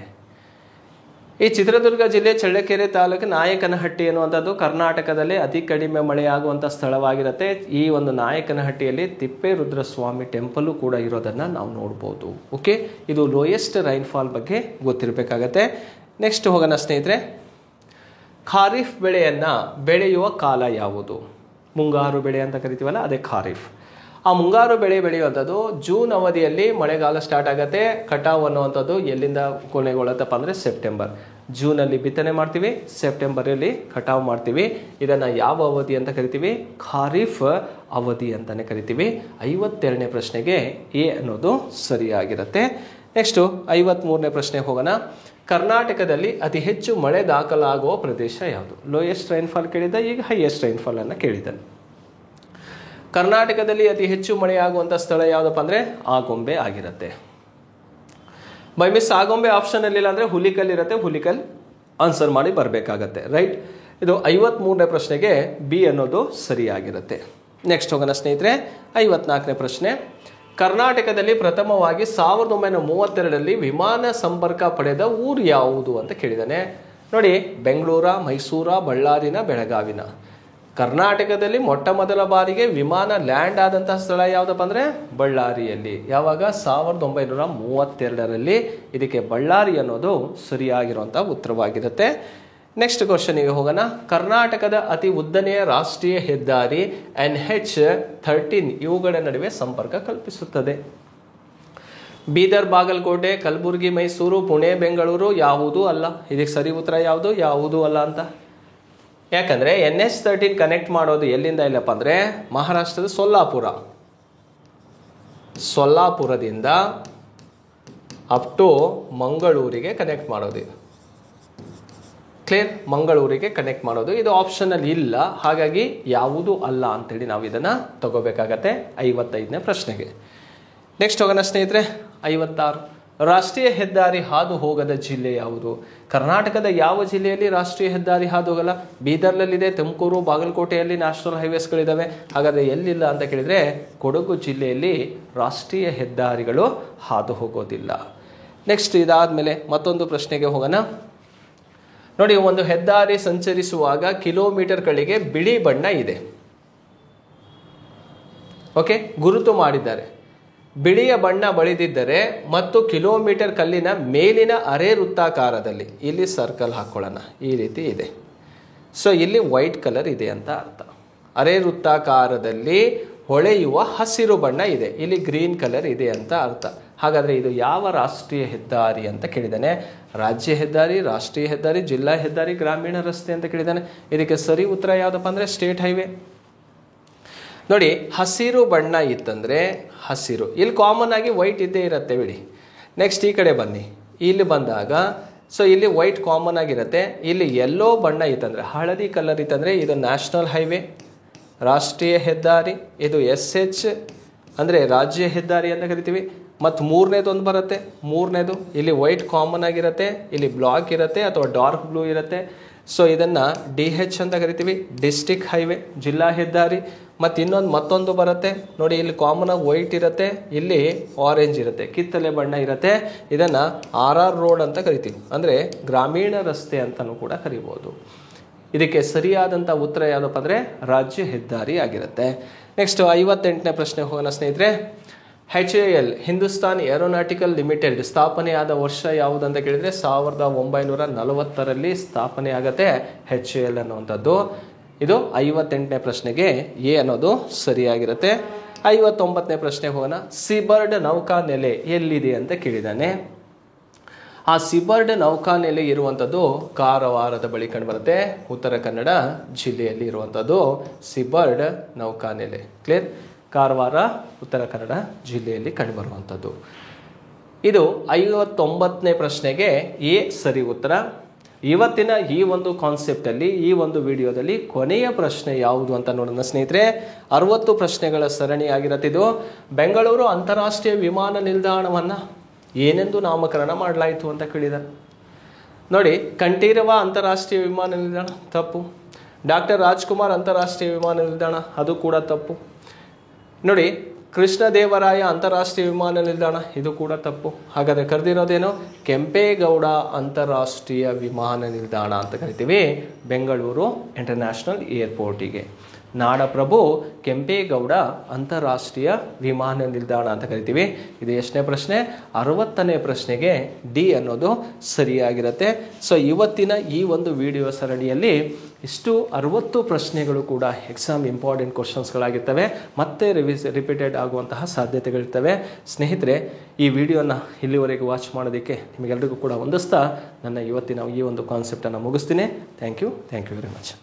ಈ ಚಿತ್ರದುರ್ಗ ಜಿಲ್ಲೆ ಚಳ್ಳಕೆರೆ ತಾಲೂಕು ನಾಯಕನಹಟ್ಟಿ ಎನ್ನುವಂಥದ್ದು ಕರ್ನಾಟಕದಲ್ಲೇ ಅತಿ ಕಡಿಮೆ ಮಳೆಯಾಗುವಂಥ ಸ್ಥಳವಾಗಿರುತ್ತೆ. ಈ ಒಂದು ನಾಯಕನಹಟ್ಟಿಯಲ್ಲಿ ತಿಪ್ಪೇರುದ್ರಸ್ವಾಮಿ ಟೆಂಪಲ್ಲು ಕೂಡ ಇರೋದನ್ನು ನಾವು ನೋಡ್ಬೋದು. ಓಕೆ, ಇದು ಲೋಯೆಸ್ಟ್ ರೈನ್ಫಾಲ್ ಬಗ್ಗೆ ಗೊತ್ತಿರಬೇಕಾಗತ್ತೆ. ನೆಕ್ಸ್ಟ್ ಹೋಗೋಣ ಸ್ನೇಹಿತರೆ. ಖಾರಿಫ್ ಬೆಳೆಯನ್ನು ಬೆಳೆಯುವ ಕಾಲ ಯಾವುದು? ಮುಂಗಾರು ಬೆಳೆ ಅಂತ ಕರಿತೀವಲ್ಲ, ಅದೇ ಖಾರಿಫ್. ಆ ಮುಂಗಾರು ಬೆಳೆ ಬೆಳೆಯುವಂಥದ್ದು ಜೂನ್ ಅವಧಿಯಲ್ಲಿ ಮಳೆಗಾಲ ಸ್ಟಾರ್ಟ್ ಆಗುತ್ತೆ. ಕಟಾವು ಅನ್ನುವಂಥದ್ದು ಎಲ್ಲಿಂದ ಕೊನೆಗೊಳ್ಳುತ್ತಪ್ಪ ಅಂದರೆ ಸೆಪ್ಟೆಂಬರ್. ಜೂನಲ್ಲಿ ಬಿತ್ತನೆ ಮಾಡ್ತೀವಿ, ಸೆಪ್ಟೆಂಬರಲ್ಲಿ ಕಟಾವು ಮಾಡ್ತೀವಿ. ಇದನ್ನು ಯಾವ ಅವಧಿ ಅಂತ ಕರಿತೀವಿ? ಖಾರಿಫ್ ಅವಧಿ ಅಂತಲೇ ಕರಿತೀವಿ. 52ನೇ ಪ್ರಶ್ನೆಗೆ ಎ ಅನ್ನೋದು ಸರಿಯಾಗಿರುತ್ತೆ. ನೆಕ್ಸ್ಟು 53ನೇ ಪ್ರಶ್ನೆ ಹೋಗೋಣ. ಕರ್ನಾಟಕದಲ್ಲಿ ಅತಿ ಹೆಚ್ಚು ಮಳೆ ದಾಖಲಾಗುವ ಪ್ರದೇಶ ಯಾವುದು? ಲೋಯೆಸ್ಟ್ ರೈನ್ಫಾಲ್ ಕೇಳಿದ್ದ, ಈಗ ಹೈಯೆಸ್ಟ್ ರೈನ್ಫಾಲನ್ನು ಕೇಳಿದ್ದಾನೆ. ಕರ್ನಾಟಕದಲ್ಲಿ ಅತಿ ಹೆಚ್ಚು ಮಳೆಯಾಗುವಂಥ ಸ್ಥಳ ಯಾವುದಪ್ಪ ಅಂದರೆ ಆಗುಂಬೆ ಆಗಿರುತ್ತೆ. ಬೈ ಮಿಸ್ ಆಗುಂಬೆ ಆಪ್ಷನಲ್ಲಿ ಇಲ್ಲ ಅಂದರೆ ಹುಲಿಕಲ್ ಇರುತ್ತೆ, ಹುಲಿಕಲ್ ಆನ್ಸರ್ ಮಾಡಿ ಬರಬೇಕಾಗತ್ತೆ. ರೈಟ್, ಇದು 53ನೇ ಪ್ರಶ್ನೆಗೆ ಬಿ ಅನ್ನೋದು ಸರಿಯಾಗಿರುತ್ತೆ. ನೆಕ್ಸ್ಟ್ ಹೋಗೋಣ ಸ್ನೇಹಿತರೆ. 54ನೇ ಪ್ರಶ್ನೆ. ಕರ್ನಾಟಕದಲ್ಲಿ ಪ್ರಥಮವಾಗಿ 1932ರಲ್ಲಿ ವಿಮಾನ ಸಂಪರ್ಕ ಪಡೆದ ಊರು ಯಾವುದು ಅಂತ ಕೇಳಿದ್ದಾನೆ. ನೋಡಿ, ಬೆಂಗಳೂರ, ಮೈಸೂರ, ಬಳ್ಳಾರಿನ, ಬೆಳಗಾವಿನ. ಕರ್ನಾಟಕದಲ್ಲಿ ಮೊಟ್ಟ ಮೊದಲ ಬಾರಿಗೆ ವಿಮಾನ ಲ್ಯಾಂಡ್ ಆದಂತಹ ಸ್ಥಳ ಯಾವುದಪ್ಪ ಅಂದರೆ ಬಳ್ಳಾರಿಯಲ್ಲಿ. ಯಾವಾಗ? 1932ರಲ್ಲಿ. ಇದಕ್ಕೆ ಬಳ್ಳಾರಿ ಅನ್ನೋದು ಸರಿಯಾಗಿರುವಂಥ ಉತ್ತರವಾಗಿರುತ್ತೆ. ನೆಕ್ಸ್ಟ್ ಕ್ವಶನಿಗೆ ಹೋಗೋಣ. ಕರ್ನಾಟಕದ ಅತಿ ಉದ್ದನೆಯ ರಾಷ್ಟ್ರೀಯ ಹೆದ್ದಾರಿ NH13 ಇವುಗಳ ನಡುವೆ ಸಂಪರ್ಕ ಕಲ್ಪಿಸುತ್ತದೆ. ಬೀದರ್, ಬಾಗಲಕೋಟೆ, ಕಲಬುರಗಿ, ಮೈಸೂರು, ಪುಣೆ, ಬೆಂಗಳೂರು ಯಾವುದೂ ಅಲ್ಲ. ಇದಕ್ಕೆ ಸರಿ ಉತ್ತರ ಯಾವುದು? ಯಾವುದೂ ಅಲ್ಲ ಅಂತ. ಯಾಕಂದರೆ NH13 ಕನೆಕ್ಟ್ ಮಾಡೋದು ಎಲ್ಲಿಂದ ಇಲ್ಲಪ್ಪ ಅಂದರೆ ಮಹಾರಾಷ್ಟ್ರದ ಸೊಲ್ಲಾಪುರದಿಂದ ಅಪ್ ಟು ಮಂಗಳೂರಿಗೆ ಕನೆಕ್ಟ್ ಮಾಡೋದು. ಕ್ಲಿಯರ್? ಮಂಗಳೂರಿಗೆ ಕನೆಕ್ಟ್ ಮಾಡೋದು. ಇದು ಆಪ್ಷನಲ್ಲಿ ಇಲ್ಲ, ಹಾಗಾಗಿ ಯಾವುದೂ ಅಲ್ಲ ಅಂತೇಳಿ ನಾವು ಇದನ್ನು ತಗೋಬೇಕಾಗತ್ತೆ 55ನೇ ಪ್ರಶ್ನೆಗೆ. ನೆಕ್ಸ್ಟ್ ಹೋಗೋಣ ಸ್ನೇಹಿತರೆ. 56. ರಾಷ್ಟ್ರೀಯ ಹೆದ್ದಾರಿ ಹಾದು ಹೋಗದ ಜಿಲ್ಲೆ ಯಾವುದು? ಕರ್ನಾಟಕದ ಯಾವ ಜಿಲ್ಲೆಯಲ್ಲಿ ರಾಷ್ಟ್ರೀಯ ಹೆದ್ದಾರಿ ಹಾದು ಹೋಗಲ್ಲ? ಬೀದರ್ನಲ್ಲಿದೆ, ತುಮಕೂರು, ಬಾಗಲಕೋಟೆಯಲ್ಲಿ ನ್ಯಾಷನಲ್ ಹೈವೇಸ್ಗಳಿದ್ದಾವೆ. ಹಾಗಾದರೆ ಎಲ್ಲಿಲ್ಲ ಅಂತ ಕೇಳಿದರೆ ಕೊಡಗು ಜಿಲ್ಲೆಯಲ್ಲಿ ರಾಷ್ಟ್ರೀಯ ಹೆದ್ದಾರಿಗಳು ಹಾದು ಹೋಗೋದಿಲ್ಲ. ನೆಕ್ಸ್ಟ್ ಇದಾದಮೇಲೆ ಮತ್ತೊಂದು ಪ್ರಶ್ನೆಗೆ ಹೋಗೋಣ. ನೋಡಿ, ಒಂದು ಹೆದ್ದಾರಿ ಸಂಚರಿಸುವಾಗ ಕಿಲೋಮೀಟರ್ಗಳಿಗೆ ಬಿಳಿ ಬಣ್ಣ ಇದೆ. ಓಕೆ, ಗುರುತು ಮಾಡಿದ್ದಾರೆ. ಬಿಳಿಯ ಬಣ್ಣ ಬಳಿದಿದ್ದರೆ ಮತ್ತು ಕಿಲೋಮೀಟರ್ ಕಲ್ಲಿನ ಮೇಲಿನ ಅರೆ ವೃತ್ತಾಕಾರದಲ್ಲಿ, ಇಲ್ಲಿ ಸರ್ಕಲ್ ಹಾಕೊಳ್ಳೋಣ, ಈ ರೀತಿ ಇದೆ. ಸೊ ಇಲ್ಲಿ ವೈಟ್ ಕಲರ್ ಇದೆ ಅಂತ ಅರ್ಥ. ಅರೆ ವೃತ್ತಾಕಾರದಲ್ಲಿ ಹೊಳೆಯುವ ಹಸಿರು ಬಣ್ಣ ಇದೆ, ಇಲ್ಲಿ ಗ್ರೀನ್ ಕಲರ್ ಇದೆ ಅಂತ ಅರ್ಥ. ಹಾಗಾದರೆ ಇದು ಯಾವ ರಾಷ್ಟ್ರೀಯ ಹೆದ್ದಾರಿ ಅಂತ ಕೇಳಿದ್ದಾನೆ? ರಾಜ್ಯ ಹೆದ್ದಾರಿ, ರಾಷ್ಟ್ರೀಯ ಹೆದ್ದಾರಿ, ಜಿಲ್ಲಾ ಹೆದ್ದಾರಿ, ಗ್ರಾಮೀಣ ರಸ್ತೆ ಅಂತ ಕೇಳಿದ್ದಾನೆ. ಇದಕ್ಕೆ ಸರಿ ಉತ್ತರ ಯಾವುದಪ್ಪ ಅಂದರೆ ಸ್ಟೇಟ್ ಹೈವೇ. ನೋಡಿ, ಹಸಿರು ಬಣ್ಣ ಇತ್ತಂದರೆ ಹಸಿರು, ಇಲ್ಲಿ ಕಾಮನ್ ಆಗಿ ವೈಟ್ ಇದ್ದೇ ಇರುತ್ತೆ ಬಿಡಿ. ನೆಕ್ಸ್ಟ್ ಈ ಕಡೆ ಬನ್ನಿ, ಇಲ್ಲಿ ಬಂದಾಗ ಸೊ ಇಲ್ಲಿ ವೈಟ್ ಕಾಮನ್ ಆಗಿರುತ್ತೆ. ಇಲ್ಲಿ ಯೆಲ್ಲೋ ಬಣ್ಣ ಇತ್ತಂದರೆ, ಹಳದಿ ಕಲರ್ ಇತ್ತಂದರೆ ಇದು ನ್ಯಾಷನಲ್ ಹೈವೇ. ರಾಷ್ಟ್ರೀಯ ಹೆದ್ದಾರಿ, ಇದು SH ಅಂದರೆ ರಾಜ್ಯ ಹೆದ್ದಾರಿ ಅಂತ ಕರಿತೀವಿ. ಮತ್ತು ಮೂರನೇದು ಒಂದು ಬರುತ್ತೆ, ಮೂರನೇದು ಇಲ್ಲಿ ವೈಟ್ ಕಾಮನ್ ಆಗಿರುತ್ತೆ, ಇಲ್ಲಿ ಬ್ಲಾಕ್ ಇರುತ್ತೆ ಅಥವಾ ಡಾರ್ಕ್ ಬ್ಲೂ ಇರುತ್ತೆ. ಸೊ ಇದನ್ನು DH ಅಂತ ಕರಿತೀವಿ, ಡಿಸ್ಟ್ರಿಕ್ಟ್ ಹೈವೇ, ಜಿಲ್ಲಾ ಹೆದ್ದಾರಿ. ಮತ್ತು ಮತ್ತೊಂದು ಬರುತ್ತೆ ನೋಡಿ, ಇಲ್ಲಿ ಕಾಮನ್ ಆಗಿ ವೈಟ್ ಇರುತ್ತೆ, ಇಲ್ಲಿ ಆರೆಂಜ್ ಇರುತ್ತೆ, ಕಿತ್ತಲೆ ಬಣ್ಣ ಇರುತ್ತೆ. ಇದನ್ನು RR ರೋಡ್ ಅಂತ ಕರಿತೀವಿ, ಅಂದರೆ ಗ್ರಾಮೀಣ ರಸ್ತೆ ಅಂತಲೂ ಕೂಡ ಕರಿಬೋದು. ಇದಕ್ಕೆ ಸರಿಯಾದಂಥ ಉತ್ತರ ಯಾವುದಪ್ಪ ಅಂದರೆ ರಾಜ್ಯ ಹೆದ್ದಾರಿ ಆಗಿರುತ್ತೆ. ನೆಕ್ಸ್ಟ್ 58ನೇ ಪ್ರಶ್ನೆ ಹೋಗೋಣ ಸ್ನೇಹಿತರೆ. HAL ಹಿಂದೂಸ್ತಾನ್ ಏರೋನಾಟಿಕಲ್ ಲಿಮಿಟೆಡ್ ಸ್ಥಾಪನೆಯಾದ ವರ್ಷ ಯಾವುದು ಅಂತ ಕೇಳಿದರೆ 1940ರಲ್ಲಿ ಸ್ಥಾಪನೆ ಆಗುತ್ತೆ HAL ಅನ್ನುವಂಥದ್ದು. ಇದು 58ನೇ ಪ್ರಶ್ನೆಗೆ ಎ ಅನ್ನೋದು ಸರಿಯಾಗಿರುತ್ತೆ. 59ನೇ ಪ್ರಶ್ನೆಗೆ ಹೋಗೋಣ. ಸೀಬರ್ಡ್ ನೌಕಾನೆಲೆ ಎಲ್ಲಿದೆ ಅಂತ ಕೇಳಿದ್ದಾನೆ. ಆ ಸೀಬರ್ಡ್ ನೌಕಾನೆಲೆ ಇರುವಂಥದ್ದು ಕಾರವಾರದ ಬಳಿ ಕಂಡುಬರುತ್ತೆ, ಉತ್ತರ ಕನ್ನಡ ಜಿಲ್ಲೆಯಲ್ಲಿ ಇರುವಂಥದ್ದು ಸೀಬರ್ಡ್ ನೌಕಾನೆಲೆ. ಕ್ಲಿಯರ್? ಕಾರವಾರ ಉತ್ತರ ಕನ್ನಡ ಜಿಲ್ಲೆಯಲ್ಲಿ ಕಂಡುಬರುವಂಥದ್ದು. ಇದು 59ನೇ ಪ್ರಶ್ನೆಗೆ ಎ ಸರಿ ಉತ್ತರ. ಇವತ್ತಿನ ಈ ಒಂದು ಕಾನ್ಸೆಪ್ಟಲ್ಲಿ, ಈ ಒಂದು ವಿಡಿಯೋದಲ್ಲಿ ಕೊನೆಯ ಪ್ರಶ್ನೆ ಯಾವುದು ಅಂತ ನೋಡೋಣ ಸ್ನೇಹಿತರೆ. 60 ಪ್ರಶ್ನೆಗಳ ಸರಣಿ ಆಗಿರತ್ತಿದ್ದು. ಬೆಂಗಳೂರು ಅಂತಾರಾಷ್ಟ್ರೀಯ ವಿಮಾನ ನಿಲ್ದಾಣವನ್ನು ಏನೆಂದು ನಾಮಕರಣ ಮಾಡಲಾಯಿತು ಅಂತ ಕೇಳಿದ್ದಾರೆ. ನೋಡಿ, ಕಂಠೀರವ ಅಂತಾರಾಷ್ಟ್ರೀಯ ವಿಮಾನ ನಿಲ್ದಾಣ ತಪ್ಪು. ಡಾಕ್ಟರ್ ರಾಜ್ಕುಮಾರ್ ಅಂತಾರಾಷ್ಟ್ರೀಯ ವಿಮಾನ ನಿಲ್ದಾಣ ಅದು ಕೂಡ ತಪ್ಪು. ನೋಡಿ, ಕೃಷ್ಣದೇವರಾಯ ಅಂತಾರಾಷ್ಟ್ರೀಯ ವಿಮಾನ ನಿಲ್ದಾಣ ಇದು ಕೂಡ ತಪ್ಪು. ಹಾಗಾದರೆ ಕರೆದಿರೋದೇನು? ಕೆಂಪೇಗೌಡ ಅಂತಾರಾಷ್ಟ್ರೀಯ ವಿಮಾನ ನಿಲ್ದಾಣ ಅಂತ ಕರಿತೀವಿ ಬೆಂಗಳೂರು ಇಂಟರ್ನ್ಯಾಷನಲ್ ಏರ್ಪೋರ್ಟಿಗೆ. ನಾಡಪ್ರಭು ಕೆಂಪೇಗೌಡ ಅಂತಾರಾಷ್ಟ್ರೀಯ ವಿಮಾನ ನಿಲ್ದಾಣ ಅಂತ ಕರಿತೀವಿ. ಇದು ಎಷ್ಟನೇ ಪ್ರಶ್ನೆ? 60ನೇ ಪ್ರಶ್ನೆಗೆ ಡಿ ಅನ್ನೋದು ಸರಿಯಾಗಿರುತ್ತೆ. ಸೊ ಇವತ್ತಿನ ಈ ಒಂದು ವಿಡಿಯೋ ಸರಣಿಯಲ್ಲಿ ಇಷ್ಟು 60 ಪ್ರಶ್ನೆಗಳು ಕೂಡ ಎಕ್ಸಾಮ್ ಇಂಪಾರ್ಟೆಂಟ್ ಕ್ವಶನ್ಸ್ಗಳಾಗಿರ್ತವೆ, ಮತ್ತೆ ರಿಪೀಟೆಡ್ ಆಗುವಂತಹ ಸಾಧ್ಯತೆಗಳಿರ್ತವೆ. ಸ್ನೇಹಿತರೆ, ಈ ವಿಡಿಯೋನ ಇಲ್ಲಿವರೆಗೆ ವಾಚ್ ಮಾಡೋದಕ್ಕೆ ನಿಮಗೆಲ್ಲರಿಗೂ ಕೂಡ ಹೊಂದಿಸ್ತಾ ನನ್ನ ಇವತ್ತಿನ ಈ ಒಂದು ಕಾನ್ಸೆಪ್ಟನ್ನು ಮುಗಿಸ್ತೀನಿ. Thank you very much.